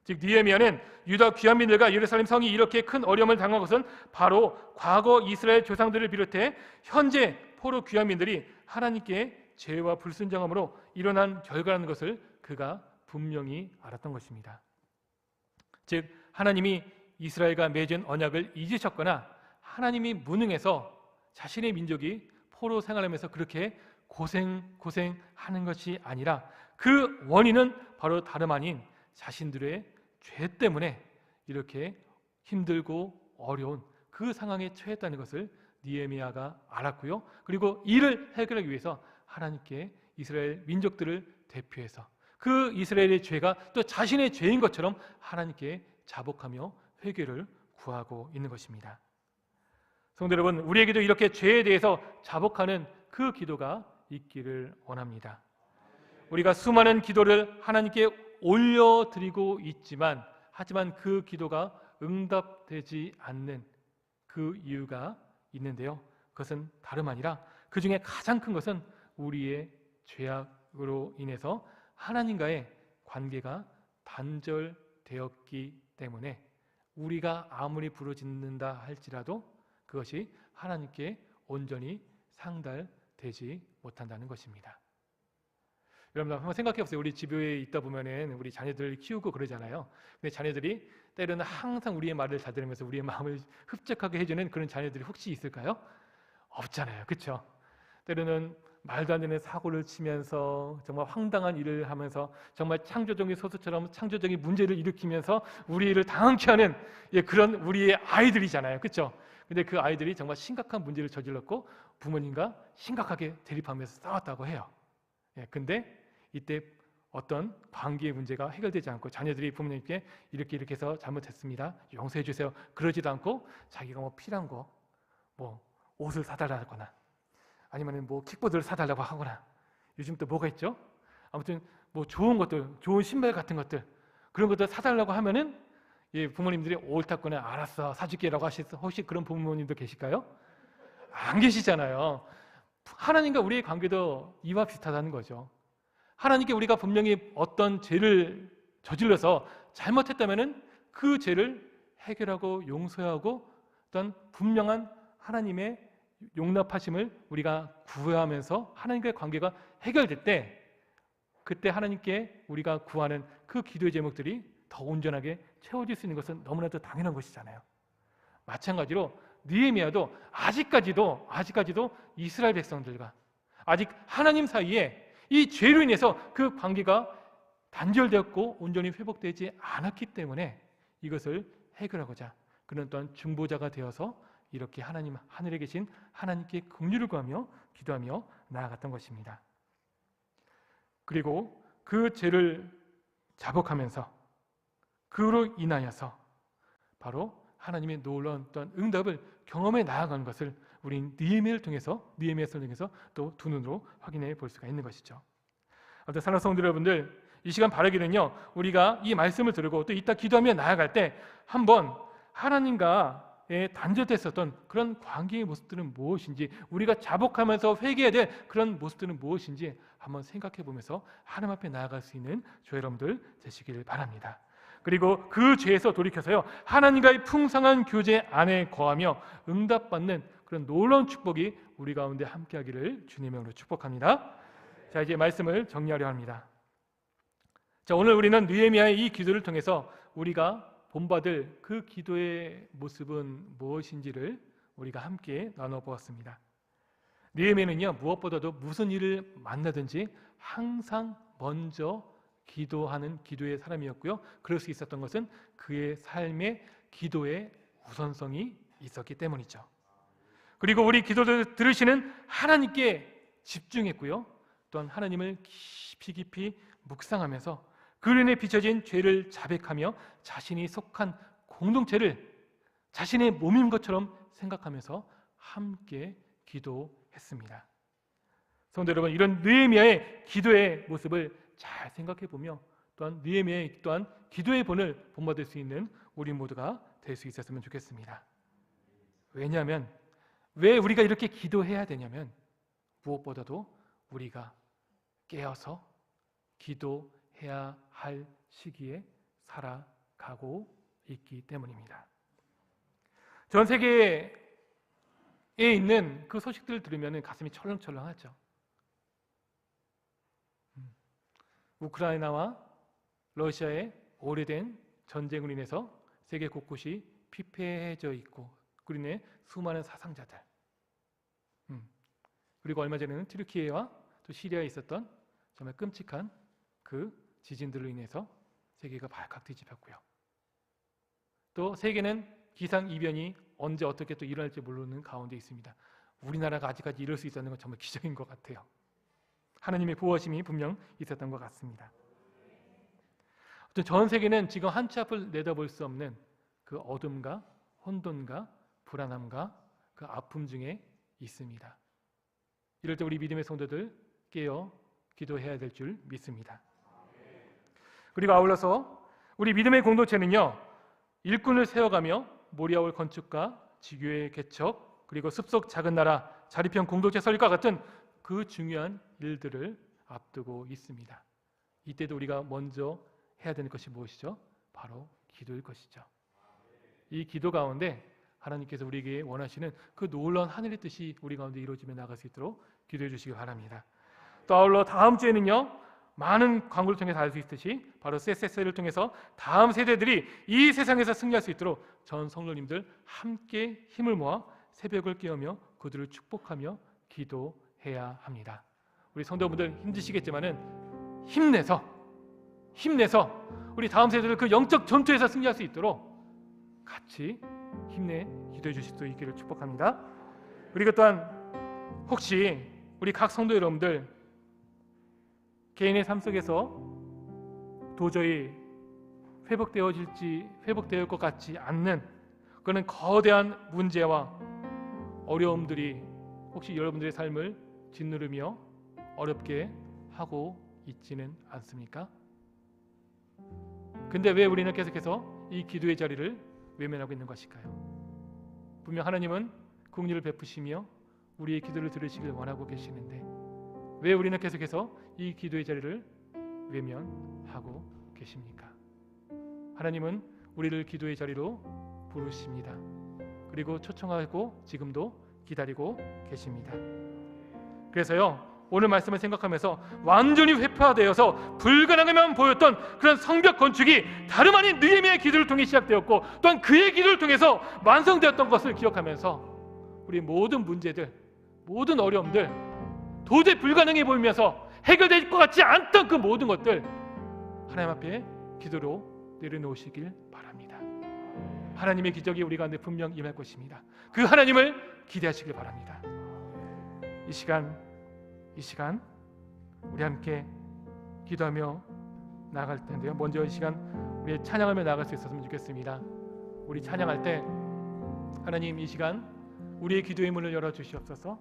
즉 느헤미야는 유다 귀환민들과 예루살렘 성이 이렇게 큰 어려움을 당한 것은 바로 과거 이스라엘 조상들을 비롯해 현재 포로 귀환민들이 하나님께 죄와 불순종함으로 일어난 결과라는 것을 그가 분명히 알았던 것입니다. 즉 하나님이 이스라엘과 맺은 언약을 잊으셨거나 하나님이 무능해서 자신의 민족이 포로 생활하면서 그렇게 고생하는 것이 아니라 그 원인은 바로 다름 아닌 자신들의 죄 때문에 이렇게 힘들고 어려운 그 상황에 처했다는 것을 느헤미야가 알았고요, 그리고 이를 해결하기 위해서 하나님께 이스라엘 민족들을 대표해서 그 이스라엘의 죄가 또 자신의 죄인 것처럼 하나님께 자복하며 회개를 구하고 있는 것입니다. 성도 여러분, 우리에게도 이렇게 죄에 대해서 자복하는 그 기도가 있기를 원합니다. 우리가 수많은 기도를 하나님께 올려드리고 있지만 하지만 그 기도가 응답되지 않는 그 이유가 있는데요, 그것은 다름 아니라 그 중에 가장 큰 것은 우리의 죄악으로 인해서 하나님과의 관계가 단절되었기 때문에 우리가 아무리 부르짖는다 할지라도 그것이 하나님께 온전히 상달되지 못한다는 것입니다. 여러분 한번 생각해 보세요. 우리 집에 있다 보면은 우리 자녀들 키우고 그러잖아요. 근데 자녀들이 때로는 항상 우리의 말을 다 들으면서 우리의 마음을 흡족하게 해주는 그런 자녀들이 혹시 있을까요? 없잖아요, 그렇죠? 때로는 말도 안 되는 사고를 치면서 정말 황당한 일을 하면서 정말 창조적인 소수처럼 창조적인 문제를 일으키면서 우리를 당황케 하는 그런 우리의 아이들이잖아요, 그렇죠? 근데 그 아이들이 정말 심각한 문제를 저질렀고 부모님과 심각하게 대립하면서 싸웠다고 해요. 근데 이때 어떤 관계의 문제가 해결되지 않고 자녀들이 부모님께 이렇게 해서 잘못했습니다, 용서해 주세요, 그러지도 않고 자기가 뭐 필요한 거 뭐 옷을 사달라거나 아니면 뭐 킥보드를 사달라고 하거나, 요즘 또 뭐가 있죠? 아무튼 뭐 좋은 것들, 좋은 신발 같은 것들, 그런 것들 사달라고 하면은 부모님들이 옳다거나 알았어 사줄게라고 하시죠. 혹시 그런 부모님도 계실까요? 안 계시잖아요. 하나님과 우리의 관계도 이와 비슷하다는 거죠. 하나님께 우리가 분명히 어떤 죄를 저질러서 잘못했다면 그 죄를 해결하고 용서하고 어떤 분명한 하나님의 용납하심을 우리가 구하면서 하나님과의 관계가 해결될 때, 그때 하나님께 우리가 구하는 그 기도의 제목들이 더 온전하게 채워질 수 있는 것은 너무나도 당연한 것이잖아요. 마찬가지로 느헤미야도 아직까지도 이스라엘 백성들과 아직 하나님 사이에 이 죄로 인해서 그 관계가 단절되었고 온전히 회복되지 않았기 때문에 이것을 해결하고자 그는 또한 중보자가 되어서 이렇게 하늘에 계신 하나님께 긍휼을 구하며 기도하며 나아갔던 것입니다. 그리고 그 죄를 자복하면서 그로 인하여서 바로 하나님의 놀라운 또한 응답을 경험해 나아가는 것을 우린 느헤미야를 통해서 또 두 눈으로 확인해 볼 수가 있는 것이죠. 아무튼 사랑하는 성도 여러분들, 이 시간 바라기는요, 우리가 이 말씀을 들고 또 이따 기도하며 나아갈 때 한번 하나님과의 단절됐었던 그런 관계의 모습들은 무엇인지, 우리가 자복하면서 회개해야 될 그런 모습들은 무엇인지 한번 생각해 보면서 하나님 앞에 나아갈 수 있는 저 여러분들 되시기를 바랍니다. 그리고 그 죄에서 돌이켜서요, 하나님과의 풍성한 교제 안에 거하며 응답받는 그런 놀라운 축복이 우리 가운데 함께하기를 주님의 이름으로 축복합니다. 자, 이제 말씀을 정리하려 합니다. 자, 오늘 우리는 느헤미야의 이 기도를 통해서 우리가 본받을 그 기도의 모습은 무엇인지를 우리가 함께 나눠보았습니다. 느헤미야는요, 무엇보다도 무슨 일을 만나든지 항상 먼저 기도하는 기도의 사람이었고요, 그럴 수 있었던 것은 그의 삶에 기도의 우선성이 있었기 때문이죠. 그리고 우리 기도를 들으시는 하나님께 집중했고요, 또한 하나님을 깊이 묵상하면서 그로 인해 비춰진 죄를 자백하며 자신이 속한 공동체를 자신의 몸인 것처럼 생각하면서 함께 기도했습니다. 성도 여러분, 이런 느헤미야의 기도의 모습을 잘 생각해 보며 또한 느헤미야의 또한 기도의 본을 본받을 수 있는 우리 모두가 될 수 있었으면 좋겠습니다. 왜냐하면 왜 우리가 이렇게 기도해야 되냐면 무엇보다도 우리가 깨어서 기도해야 할 시기에 살아가고 있기 때문입니다. 전 세계에 있는 그 소식들을 들으면 가슴이 철렁철렁하죠. 우크라이나와 러시아의 오래된 전쟁으로 인해서 세계 곳곳이 피폐해져 있고 그로 인해 수많은 사상자들, 그리고 얼마 전에는 튀르키예와 또 시리아에 있었던 정말 끔찍한 그 지진들로 인해서 세계가 발칵 뒤집혔고요. 또 세계는 기상이변이 언제 어떻게 또 일어날지 모르는 가운데 있습니다. 우리나라가 아직까지 이럴 수 있었는 건 정말 기적인 것 같아요. 하나님의 보호하심이 분명 있었던 것 같습니다. 전 세계는 지금 한치 앞을 내다볼 수 없는 그 어둠과 혼돈과 불안함과 그 아픔 중에 있습니다. 이럴 때 우리 믿음의 성도들 깨어 기도해야 될 줄 믿습니다. 그리고 아울러서 우리 믿음의 공동체는요, 일꾼을 세워가며 모리아올 건축과 지교의 개척, 그리고 숲속 작은 나라 자립형 공동체 설립과 같은 그 중요한 일들을 앞두고 있습니다. 이때도 우리가 먼저 해야 되는 것이 무엇이죠? 바로 기도일 것이죠. 이 기도 가운데 하나님께서 우리에게 원하시는 그 놀라운 하늘의 뜻이 우리 가운데 이루어지며 나갈 수 있도록 기도해 주시기 바랍니다. 또 아울러 다음 주에는요, 많은 광고를 통해서 알 수 있듯이 바로 CSS를 통해서 다음 세대들이 이 세상에서 승리할 수 있도록 전 성도님들 함께 힘을 모아 새벽을 깨우며 그들을 축복하며 기도해야 합니다. 우리 성도분들 힘드시겠지만은 힘내서 우리 다음 세대들 그 영적 전투에서 승리할 수 있도록 같이 힘내 기도해 주실 수 있기를 축복합니다. 그리고 또한 혹시 우리 각 성도 여러분들 개인의 삶 속에서 도저히 회복될 것 같지 않는 그런 거대한 문제와 어려움들이 혹시 여러분들의 삶을 짓누르며 어렵게 하고 있지는 않습니까? 근데 왜 우리는 계속해서 이 기도의 자리를 외면하고 있는 것일까요? 분명 하나님은 긍휼을 베푸시며 우리의 기도를 들으시길 원하고 계시는데 왜 우리는 계속해서 이 기도의 자리를 외면하고 계십니까? 하나님은 우리를 기도의 자리로 부르십니다. 그리고 초청하고 지금도 기다리고 계십니다. 그래서요, 오늘 말씀을 생각하면서 완전히 회파되어서 불가능하면 보였던 그런 성벽 건축이 다름 아닌 느헤미야의 기도를 통해 시작되었고 또한 그의 기도를 통해서 완성되었던 것을 기억하면서 우리 모든 문제들, 모든 어려움들, 도저히 불가능해 보이면서 해결될 것 같지 않던 그 모든 것들 하나님 앞에 기도로 내려놓으시길 바랍니다. 하나님의 기적이 우리 가운데 분명 임할 것입니다. 그 하나님을 기대하시길 바랍니다. 이 시간 우리 함께 기도하며 나아갈 텐데요, 먼저 이 시간 우리 찬양하며 나아갈 수 있었으면 좋겠습니다. 우리 찬양할 때 하나님, 이 시간 우리의 기도의 문을 열어주시옵소서.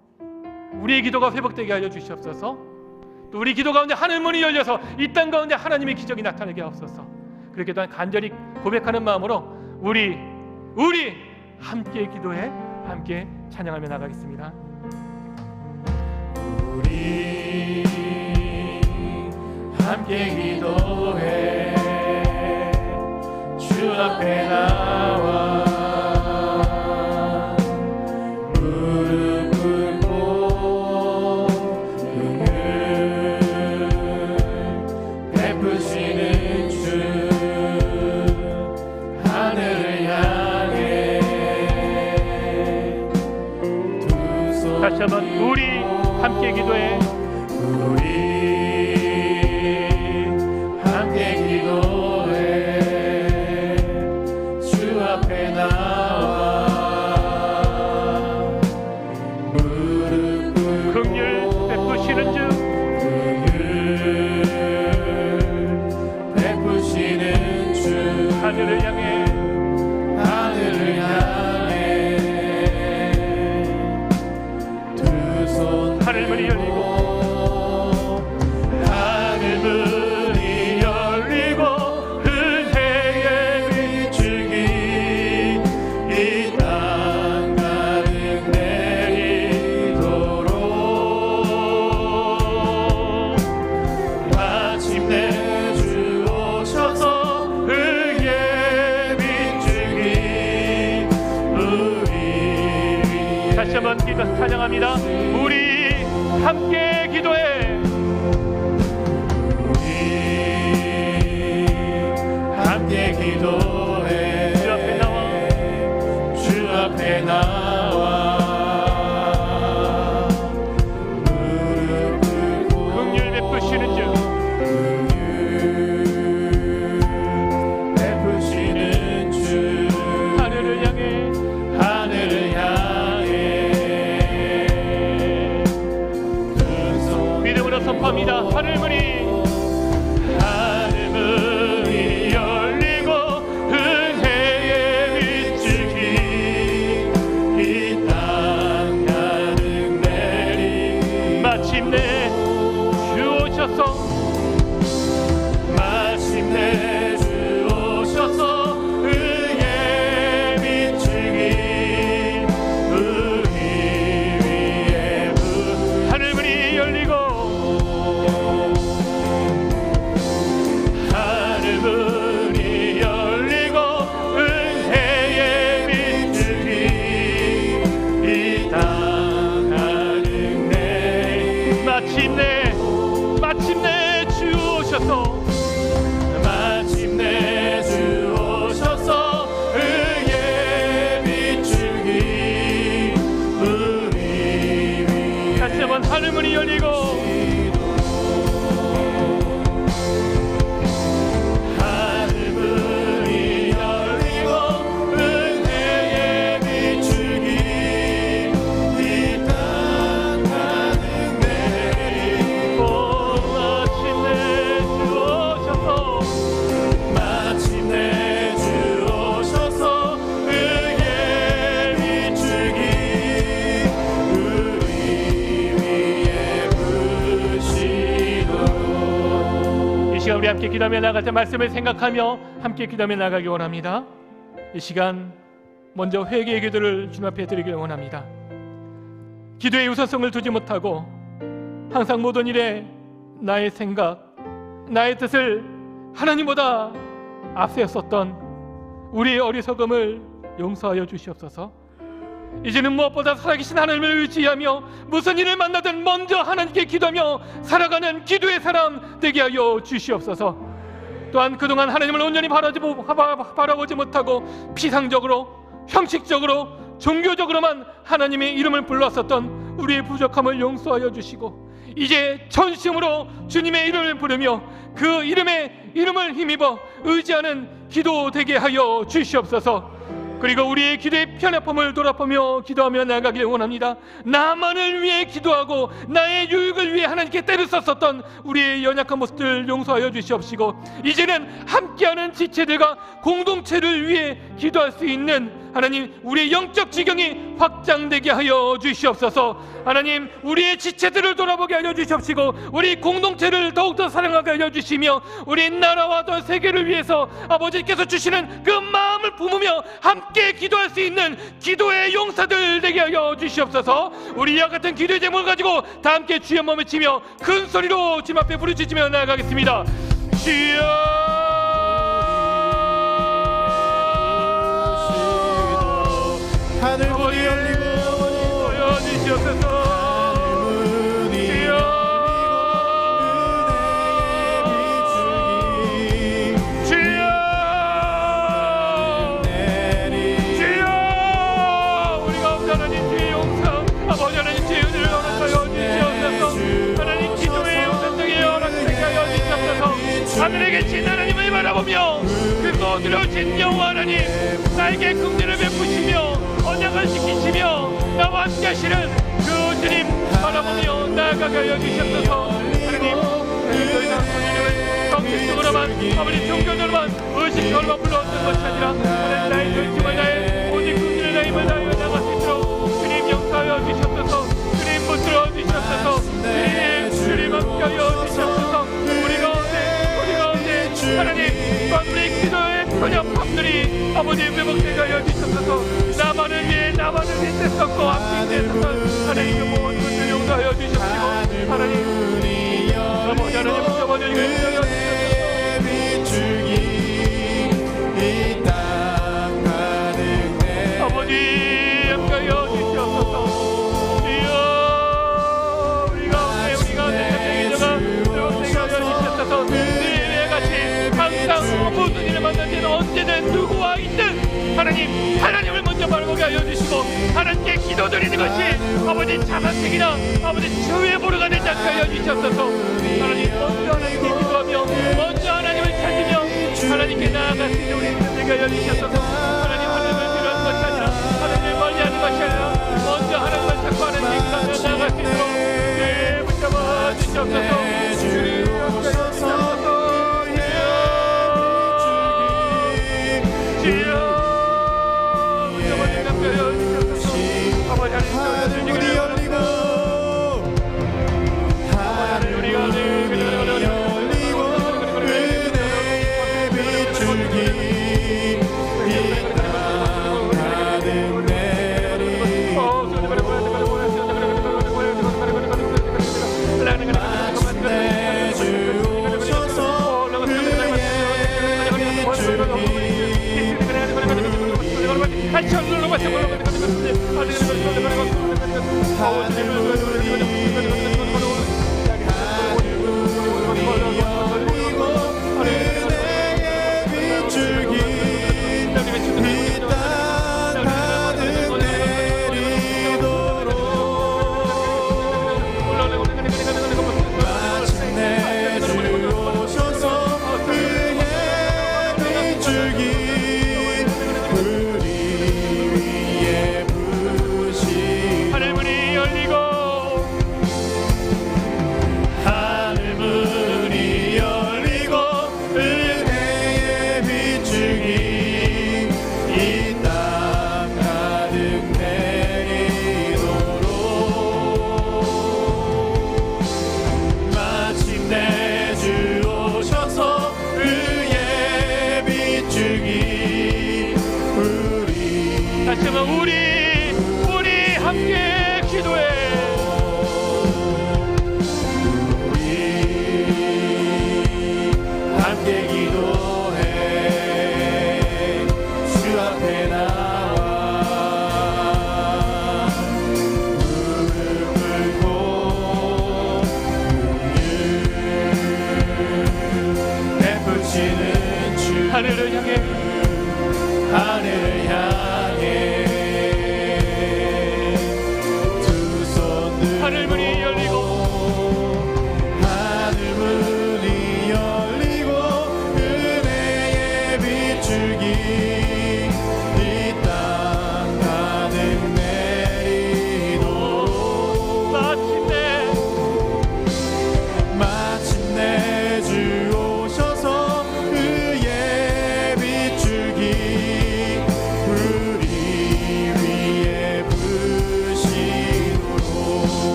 우리의 기도가 회복되게 하여 주시옵소서. 또 우리 기도 가운데 하늘 문이 열려서 이 땅 가운데 하나님의 기적이 나타나게 하옵소서. 그렇게 또한 간절히 고백하는 마음으로 우리 함께 기도해 함께 찬양하며 나가겠습니다. 우리 함께 기도해 주 앞에 나와 무릎 꿇고 은을 베푸시는 주 하늘을 향해 두 손 다시 한번 우리 함께 기도해 우리 함께 기도해 주 앞에 나와 무릎 꿇고 긍휼 베푸시는 주 긍휼 베푸시는 주 하늘을 향해 하늘을 향해 두 손 하늘문이 열리고 하늘문이 열리고 은혜의 비추기 이 땅 가득 내리도록 마침내 주 오셔서 의의 비추기 우리 다시 한번 기도 찬양합니다. 우리 함께 기도해 우리 함께 기도해 주 앞에 나와 주 앞에 나와 무릎 꿇고 긍휼 베푸시는 주 긍휼 베푸시는 주 하늘을 향해 하늘을 향해 두 손 믿음으로 선포합니다. 하늘문이 하늘문이 열리고 은혜의 비추기 이 땅 가득 내리 마침내 주 오셔서 마침내 주 오셔서 의의 비추기 우리 위에 하늘문이 열리고 하늘문이 열리고 은혜의 비추기 이 땅 가득 내리 마침내 주 오셔서 마침내 주 오셔서 의의 비추기 우리 위에 다시 한번 하늘문이 열리고 하늘문이 열리고 은혜의 비추기 이 땅 가득 내리 마침내 주 오셔서 의의 비추기 우리 위에 부으시도록 이 시간 우리 함께 기도하며 나갈 때 말씀을 생각하며 함께 기도하며 나가기 원합니다. 이 시간 먼저 회개의 기도를 주님 앞에 드리길 원합니다. 기도의 우선성을 두지 못하고 항상 모든 일에 나의 생각, 나의 뜻을 하나님보다 앞세웠었던 우리의 어리석음을 용서하여 주시옵소서. 이제는 무엇보다 살아계신 하나님을 의지하며 무슨 일을 만나든 먼저 하나님께 기도하며 살아가는 기도의 사람 되게 하여 주시옵소서. 또한 그동안 하나님을 온전히 바라보지 못하고 피상적으로, 형식적으로, 종교적으로만 하나님의 이름을 불렀었던 우리의 부족함을 용서하여 주시고 이제 전심으로 주님의 이름을 부르며 그 이름을 힘입어 의지하는 기도 되게 하여 주시옵소서. 그리고 우리의 기도의 편협함을 돌아보며 기도하며 나아가길 원합니다. 나만을 위해 기도하고 나의 유익을 위해 하나님께 때를 썼었던 우리의 연약한 모습들 용서하여 주시옵시고 이제는 함께하는 지체들과 공동체를 위해 기도할 수 있는 하나님 우리의 영적 지경이 확장되게 하여 주시옵소서. 하나님 우리의 지체들을 돌아보게 하여 주시옵시고 우리 공동체를 더욱더 사랑하게 하여 주시며 우리 나라와 더 세계를 위해서 아버지께서 주시는 그 마음을 품으며 함께 기도할 수 있는 기도의 용사들 되게 하여 주시옵소서. 우리 이와 같은 기도의 제목을 가지고 다 함께 주여 몸을 치며 큰 소리로 주님 앞에 부르짖으며 나아가겠습니다. 주여 하늘 문이 열리고 보여주시옵소서. 하늘에 계신 하나님을 바라보며 그 거두려우신 여호와 하나님 나에게 긍휼을 베푸시며 언약을 지키시며 나와 함께 하시는 그 주님 바라보며 나아가게 하여 주시옵소서. 하나님 더 이상 손님을 정식적으로만 아버지 종교적으로만 의식적으로만 불러왔던 것이 아니라 하나님 나의 전심을 다해 오직 긍휼을 다해 힘을 다하여 나갈 수 있도록 주님 용서하여 주시옵소서. 주님 붙들어 주시옵소서. 주님 함께하여 주시옵소서. 하나님 우리 기도의 편협함들이 아버지 회복되게 하여 주시옵소서. 나만을 위해 뜻었고 함께 있었던 하나님 그 모든 것을 용서하여 주시옵시고 하나님 아버지 하나님 붙잡아주시고 인정하여 주시옵소서. 아버지 함께하여 주시옵소서. 이여 우리 가운데 회복되게 하여 주시옵소서. 항상 무슨 일을 만나든 언제든 누구와 있든 하나님을 먼저 바라보게 하여 주시고 하나님께 기도드리는 것이 아버지 자만색이나 아버지 주의 보루가 되지 않게 하여 주시옵소서. 하나님 먼저 하나님께 기도하며 먼저 하나님을 찾으며 하나님께 나아갈 수 있는 우리 되게 하여 주시옵소서. 하나님 하나님을 필요한 것이 아니라 하나님을 멀리하는 것이 아니라 먼저 하나님을 찾고 하나님께 기도하며 나아갈 수 있도록 붙잡아 주시옵소서. 하늘 문이 열리고 하늘 문이 열리고 은혜의 빗줄기 이 땅 가득 내리고 마침내 주 오셔서 은혜의 빗줄기 우리 함께 기도해.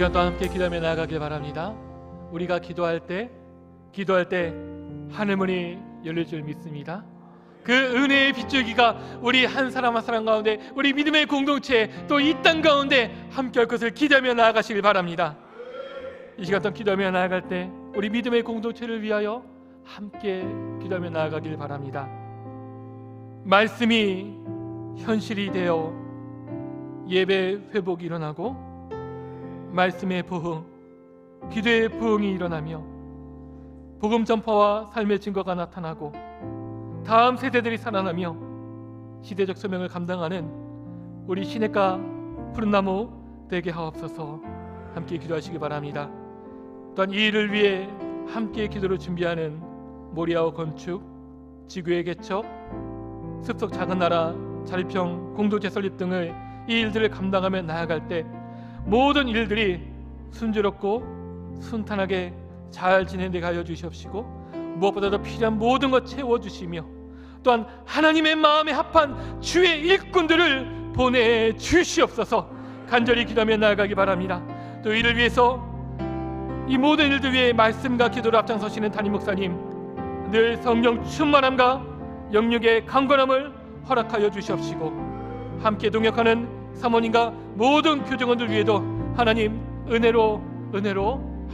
시간 또 함께 기도하며 나아가길 바랍니다. 우리가 기도할 때 하늘문이 열릴 줄 믿습니다. 그 은혜의 빗줄기가 우리 한 사람 한 사람 가운데, 우리 믿음의 공동체, 또 이 땅 가운데 함께할 것을 기도하며 나아가시길 바랍니다. 이 시간 동안 기도하며 나아갈 때 우리 믿음의 공동체를 위하여 함께 기도하며 나아가길 바랍니다. 말씀이 현실이 되어 예배 회복이 일어나고, 말씀의 부흥, 기도의 부흥이 일어나며 복음 전파와 삶의 증거가 나타나고 다음 세대들이 살아나며 시대적 소명을 감당하는 우리 시냇가 푸른나무 되게 하옵소서. 함께 기도하시기 바랍니다. 또한 이 일을 위해 함께 기도를 준비하는 모리아워 건축, 지구의 개척, 습속 작은 나라, 자립형 공동체 설립 등을 이 일들을 감당하며 나아갈 때 모든 일들이 순조롭고 순탄하게 잘 진행되게 하여 주시옵시고, 무엇보다도 필요한 모든 것 채워주시며, 또한 하나님의 마음에 합한 주의 일꾼들을 보내주시옵소서. 간절히 기도하며 나아가기 바랍니다. 또 이를 위해서, 이 모든 일들 위해 말씀과 기도를 앞장서시는 담임 목사님, 늘 성령 충만함과 영육의 강건함을 허락하여 주시옵시고, 함께 동역하는 사모님과 모든 교정원들 위에도 하나님 은혜로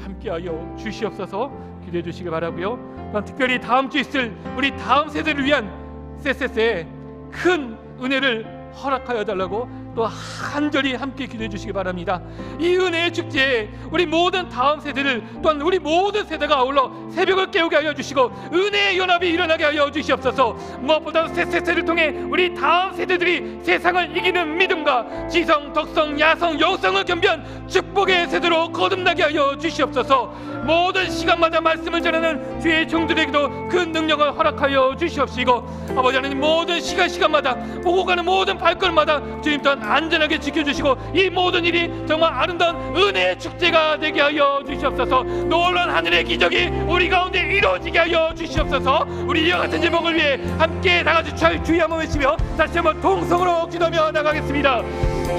함께하여 주시옵소서. 기도해 주시기 바라고요. 또한 특별히 다음 주 있을 우리 다음 세대를 위한 세세세의 큰 은혜를 허락하여 달라고 또 간절히 함께 기도해 주시기 바랍니다. 이 은혜의 축제에 우리 모든 다음 세대를, 또한 우리 모든 세대가 아울러 새벽을 깨우게 하여 주시고 은혜의 연합이 일어나게 하여 주시옵소서. 무엇보다 세세세를 통해 우리 다음 세대들이 세상을 이기는 믿음과 지성, 덕성, 야성, 영성을 겸비한 축복의 세대로 거듭나게 하여 주시옵소서. 모든 시간마다 말씀을 전하는 주의 종들에게도 그 능력을 허락하여 주시옵시고, 아버지 하나님 모든 시간마다 오고 가는 모든 발걸음마다 주님 또한 안전하게 지켜주시고, 이 모든 일이 정말 아름다운 은혜의 축제가 되게 하여 주시옵소서. 놀라운 하늘의 기적이 우리 가운데 이루어지게 하여 주시옵소서. 우리 이와 같은 제목을 위해 함께 다같이 주여 한번 외치며 다시 한번 동성으로 기도하며 나가겠습니다.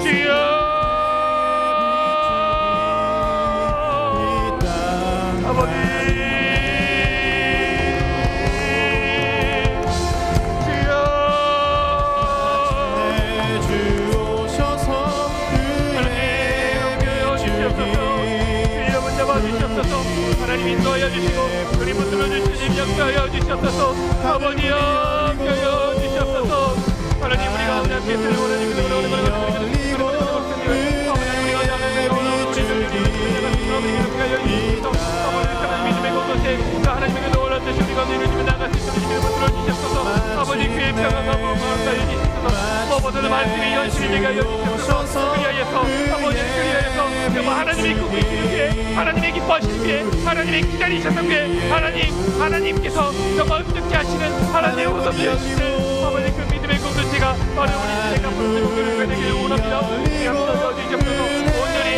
주여 아버지, 하나님 인도하여 주시고 그리 붙들어 주시니 역사하여 주시옵소서. 아버지여 역사하여 주시옵소서. 하나님 우리 가운데 함께 있을 원하는 그들을 아버지 우리가 믿음의 공동체 하나님에게 놀란 듯이 우리 가운데 이루어지며 나아갈 수 있도록 주님을 붙들어 주시옵소서. 아버지 그의 평안과 보호하여 주시옵소서. 무엇보다도 말씀이 현실이 되게 하여 주시옵소서. 그리하여서 아버지 그리하여서 하나님의 꿈이시기에, 하나님의 기뻐하시기에, 하나님의 기다리셨던 게 하나님께서 정말 뜻케 하시는 하나님의 우선을 여시는 아버지 그 믿음의 공동체가 바로 우리 시대가 붙들고 그를 되기를 원합니다. 약속하여 주시옵소서. 온전히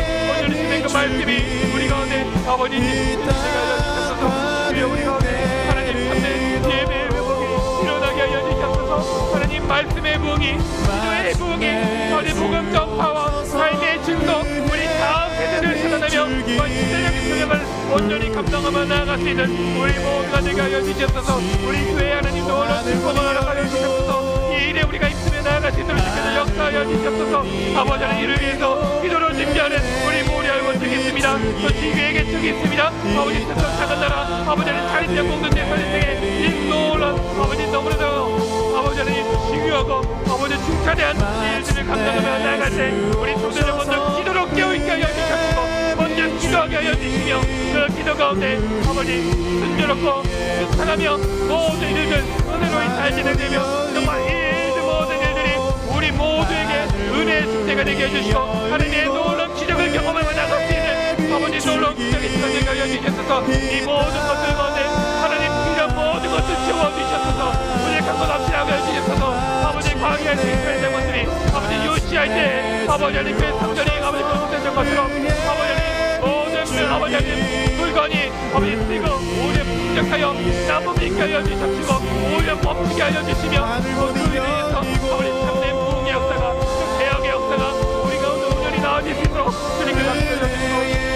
주된 그 말씀이 우리 가운데 아버지 제가 여주셨소서. 주여 우리 가운데 하나님 참된 예배의 회복이 일어나게 하여 주시옵소서. 하나님 말씀의 부흥이, 기도의 부흥이, 바로 복음 전파와 삶의 증거, 우리 다음 세대를 살아내며 시대적인 소명을 온전히 감당하며 나아갈 수 있는 우리 모두가 되게 하여 주시옵소서. 우리 교회 하나님 놀라운 축복을 허락하여 주시옵소서. 이 일에 우리가 힘쓰며 나아갈 수 있도록 주께서 역사하여 주시옵소서. 아버지 하나님 이를 위해서 기도를 준비하는 우리 모리아의 원칙이 있습니다. 또 지교의 개척이 있습니다. 아버지 습성 작은 나라, 아버지 하나님 자립형 공동체 설립생의 이 놀라운 아버지 너무나도 아버지 하나님 중요하고 아버지 중차대한 일들을 감당하며 나아갈 때 우리 성도들 먼저 기도로 깨어있게 하여 주시옵소서. 먼저 기도하게 하여 주시며 그 기도 가운데 아버지 순조롭고 순탄하며 모든 일들 은혜로 잘 진행되며 정말 이 모든 일들이 우리 모두에게 은혜의 축제가 되게 해주시고 하나님의 놀라운 기적을 경험하며 나갈 수 있는 아버지 놀라운 기적의 시간 되게 하여 주시옵소서. 이 모든 것들 가운데 하나님 필요한 모든 것을 채워주시옵소서. 부족한 것 없이 하게 해주시옵소서. 아버지 광야의 생명의 대원들이 아버지 유치할 때 아버지 하나님 그 성전이 아버지 거듭된 것처럼 아버지 하나님 모든 그 아버지 하나님 물건이 아버지 쓰고 오래 부족하여 나무 믿게 하여 주시옵시고 오히려 멈추게 하여 주시며 그 위에서 아버지 참된 부흥의 역사가 그 개혁의 역사가 우리 가운데 온전히 나아질 수 있도록 주님께 감사드립니다.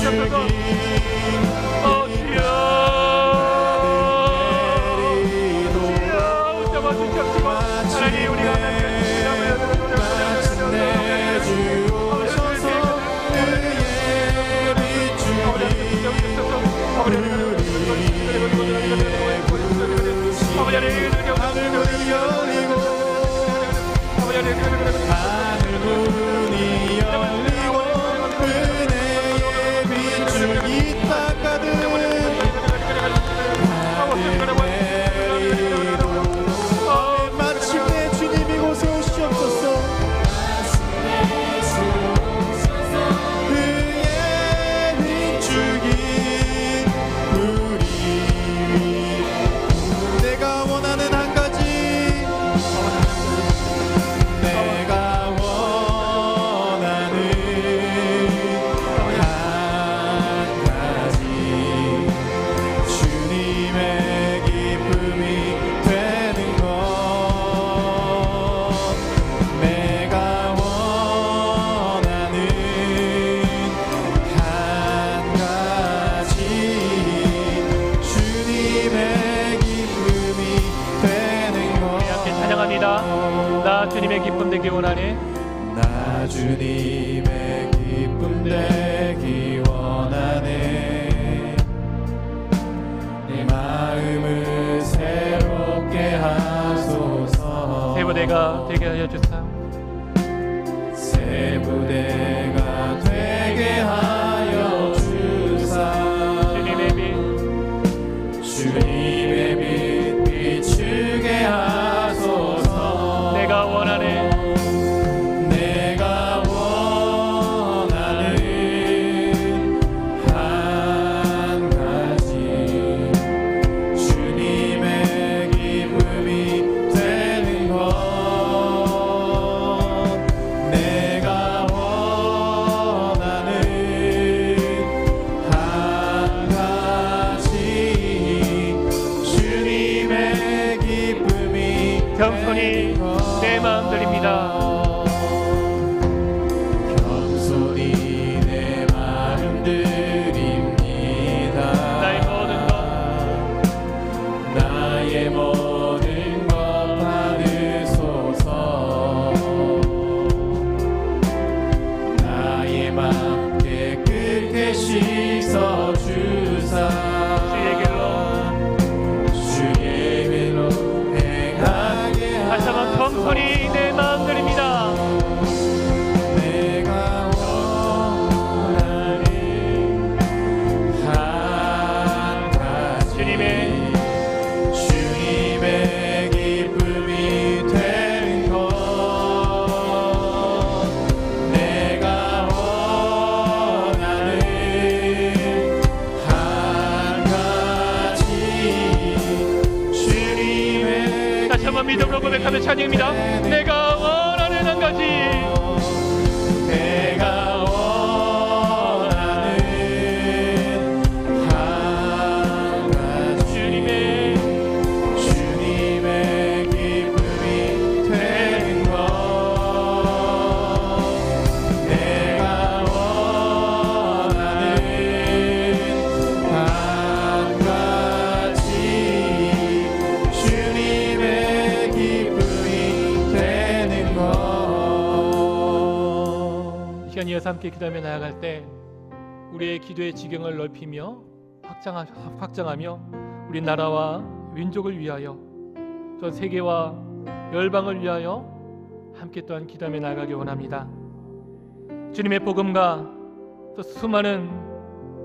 주시옵소서. 주여 붙잡아 주시옵시고 하나님 우리가 마침내 주 오셔서 그의 비추기 하늘문이 열리고 하늘문이 열리고 은혜의 빛을 이 땅 가득 마침내 주님 이곳에 오시옵소서. 그의 비추기 우리 내가 원하는 한 가지 내가 원하는 한 가지 주님의 기쁨이 되는 것 내가 원하는 한 가지 주님의 기쁨이 되는 것 함께 찬양합니다. 나 주님의 기쁨 되기 원하네. 나 주님의 기쁨 되기 원하네 내 마음을 새롭게 하소서 새 부대가 되게 하여 주사. 새 부대가 되게 하여 주사 주님의 빛 주님의 빛 비추게 하소서 내가 원하네. 내가 원하는 한 가지 주님의 기쁨이 되는 것 내가 원하는 한 가지 주님의 기쁨이 겸손히 내 마음 드립니다. 겸손히 내 마음 드립니다 나의 모든 것 받으소서 나의 맘 깨끗게 씻어주사 주의 길로 행하게 다시 한번 겸손히 내 마음 드립니다. 내가 원하는 한 가지 주님의 기쁨이 되는 것 내가 원하는 한 가지 주님의 다시 한번 믿음으로 고백하며 찬양입니다. 내가 원하는 한 가지 내가 원하는 한 가지 주님의 기쁨이 되는 것 내가 원하는 한 가지 주님의 기쁨이 되는 것 이 시간 이어서 함께 기도하며 나아갈 때 우리의 기도의 지경을 넓히며 확장하며 우리 나라와 민족을 위하여 전 세계와 열방을 위하여 함께 또한 기도하며 나아가기 원합니다. 주님의 복음과 또 수많은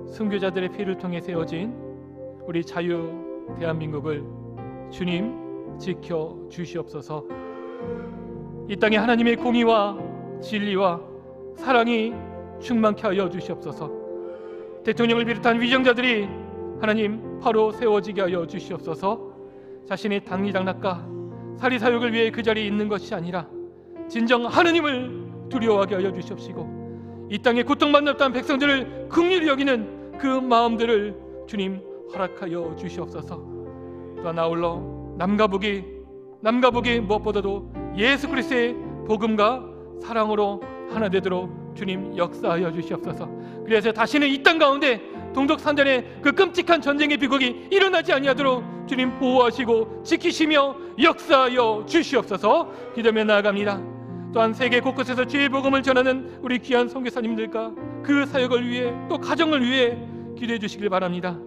순교자들의 피를 통해 세워진 우리 자유 대한민국을 주님 지켜 주시옵소서. 이 땅에 하나님의 공의와 진리와 사랑이 충만케 하여 주시옵소서. 대통령을 비롯한 위정자들이 하나님 바로 세워지게 하여 주시옵소서. 자신의 당리당락과 사리사욕을 위해 그 자리에 있는 것이 아니라 진정 하나님을 두려워하게 하여 주시옵시고 이 땅에 고통받는 백성들을 긍휼히 여기는 그 마음들을 주님 허락하여 주시옵소서. 또한 아울러 남과 북이 무엇보다도 예수 그리스도의 복음과 사랑으로 하나 되도록 주님 역사하여 주시옵소서. 그래서 다시는 이 땅 가운데 동족산전의 그 끔찍한 전쟁의 비극이 일어나지 아니하도록 주님 보호하시고 지키시며 역사하여 주시옵소서. 기도하며 나아갑니다. 또한 세계 곳곳에서 주의 복음을 전하는 우리 귀한 선교사님들과 그 사역을 위해 또 가정을 위해 기도해 주시길 바랍니다.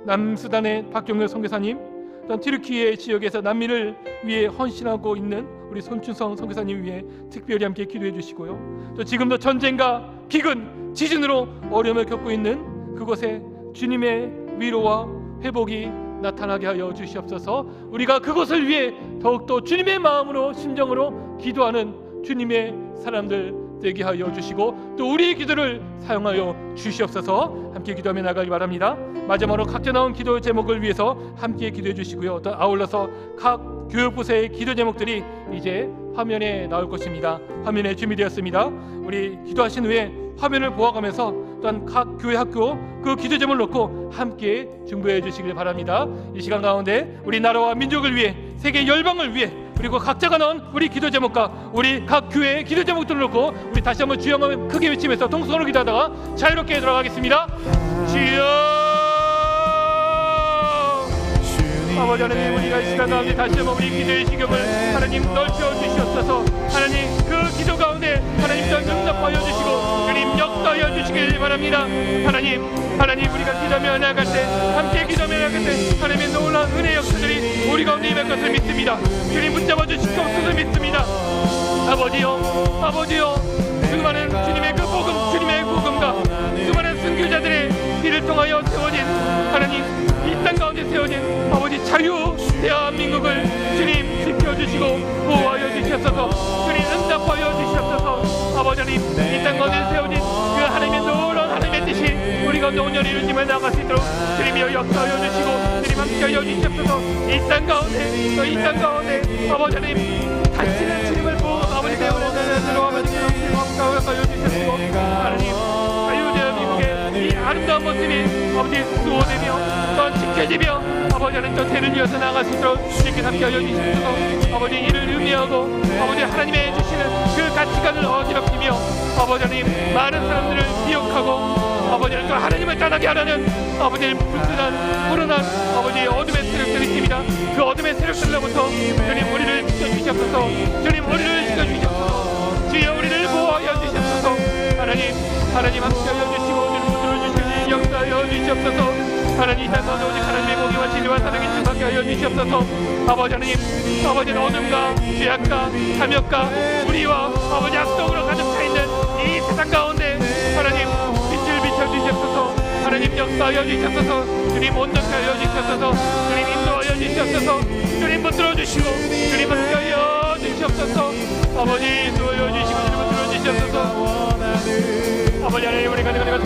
남수단의 박경렬 선교사님, 또한 튀르키예 지역에서 난민을 위해 헌신하고 있는 우리 손춘성 선교사님 위해 특별히 함께 기도해 주시고요. 또 지금도 전쟁과 기근, 지진으로 어려움을 겪고 있는 그곳에 주님의 위로와 회복이 나타나게 하여 주시옵소서. 우리가 그곳을 위해 더욱더 주님의 마음으로 심정으로 기도하는 주님의 사람들 되게 하여 주시고 또 우리의 기도를 사용하여 주시옵소서. 함께 기도하며 나가기 바랍니다. 마지막으로 각자 나온 기도 제목을 위해서 함께 기도해 주시고요. 또 아울러서 각 교육부서의 기도 제목들이 이제 화면에 나올 것입니다. 화면에 준비되었습니다. 우리 기도하신 후에 화면을 보아가면서 또한 각 교회 학교 그 기도 제목을 놓고 함께 중보해 주시길 바랍니다. 이 시간 가운데 우리 나라와 민족을 위해 세계 열방을 위해 그리고 각자가 나온 우리 기도 제목과 우리 각 교회의 기도 제목들을 놓고 우리 다시 한번 주여 한번 크게 외치면서 동성으로 기도하다가 자유롭게 들어가겠습니다. 주여 아버지 하나님, 우리가 이 시간 가운데 다시 한번 우리 기도의 지경을 하나님 넓혀 주시옵소서. 하나님 그 기도 가운데 하나님 더 응답하여 주시고 주님 역사하여 주시길 바랍니다. 하나님 우리가 기도하며 나아갈 때 함께 기도하며 나아갈 때 하나님의 놀라운 은혜 역사들이 우리 가운데 임할 것을 믿습니다. 주님 붙잡아 주시옵소서 믿습니다. 아버지요 수많은 주님의 그 복음, 주님의 복음과 수많은 선교자들의 피를 통하여 세워진 하나님 이 땅 가운데 세워진 아버지 자유 대한민국을 주님 지켜주시고 보호하여 주시옵소서. 주님 응답하여 주시옵소서. 아버지 하나님 이 땅 가운데 세워진 그 하나님의 놀라운 하나님의 뜻이 우리 가운데 온전히 이루어지며 나아갈 수 있도록 주님이여 역사하여 주시고 주님 함께하여 주시옵소서. 이 땅 가운데 또 이 땅 가운데 아버지 하나님 다시는 주님을 보고 아버지 때문에 들어가면 주님 역사하여 주시옵소서. 하나님 자유 대한민국의 이 아름다운 모습이 아버지 수호되며 또 지켜지며 아버지 하나님 또 대를 이어서 나아갈 수 있도록 주님께 함께하여 주시옵소서. 아버지 이를 의미하고 아버지 하나님의 주시는 그 가치관을 어지럽히며 아버지 하나님 많은 사람들을 기억하고 아버지 하나님 또 하나님을 떠나게 하라는 아버지의 불순한 불운한 아버지의 어둠의 세력들이 있습니다. 그 어둠의 세력들로부터 주님 우리를 지켜주시옵소서. 주님 우리를 지켜주시옵소서. 주여 우리를 보호하여 주시옵소서. 하나님 함께하여 주시고 우리를 붙들어 주시니 역사하여 주시옵소서. 하나님 이 땅 가운데 오직 하나님의 공의와 진리와 사랑이 충만케 하여 주시옵소서. 아버지 하나님 아버지는 어둠과 죄악과 탐욕과 불의와 아버지 악독으로 가득 차 있는 이 세상 가운데 하나님 빛을 비춰주시옵소서. 하나님 역사하여 주시옵소서. 주님 온전케 하여 주시옵소서. 주님 인도하여 주시옵소서. 주님 붙들어 주시고 주님 함께하여 주시옵소서. 아버지 인도하여 주시고 주님 붙들어 주시옵소서. 아버지 하나님 우리가 주님의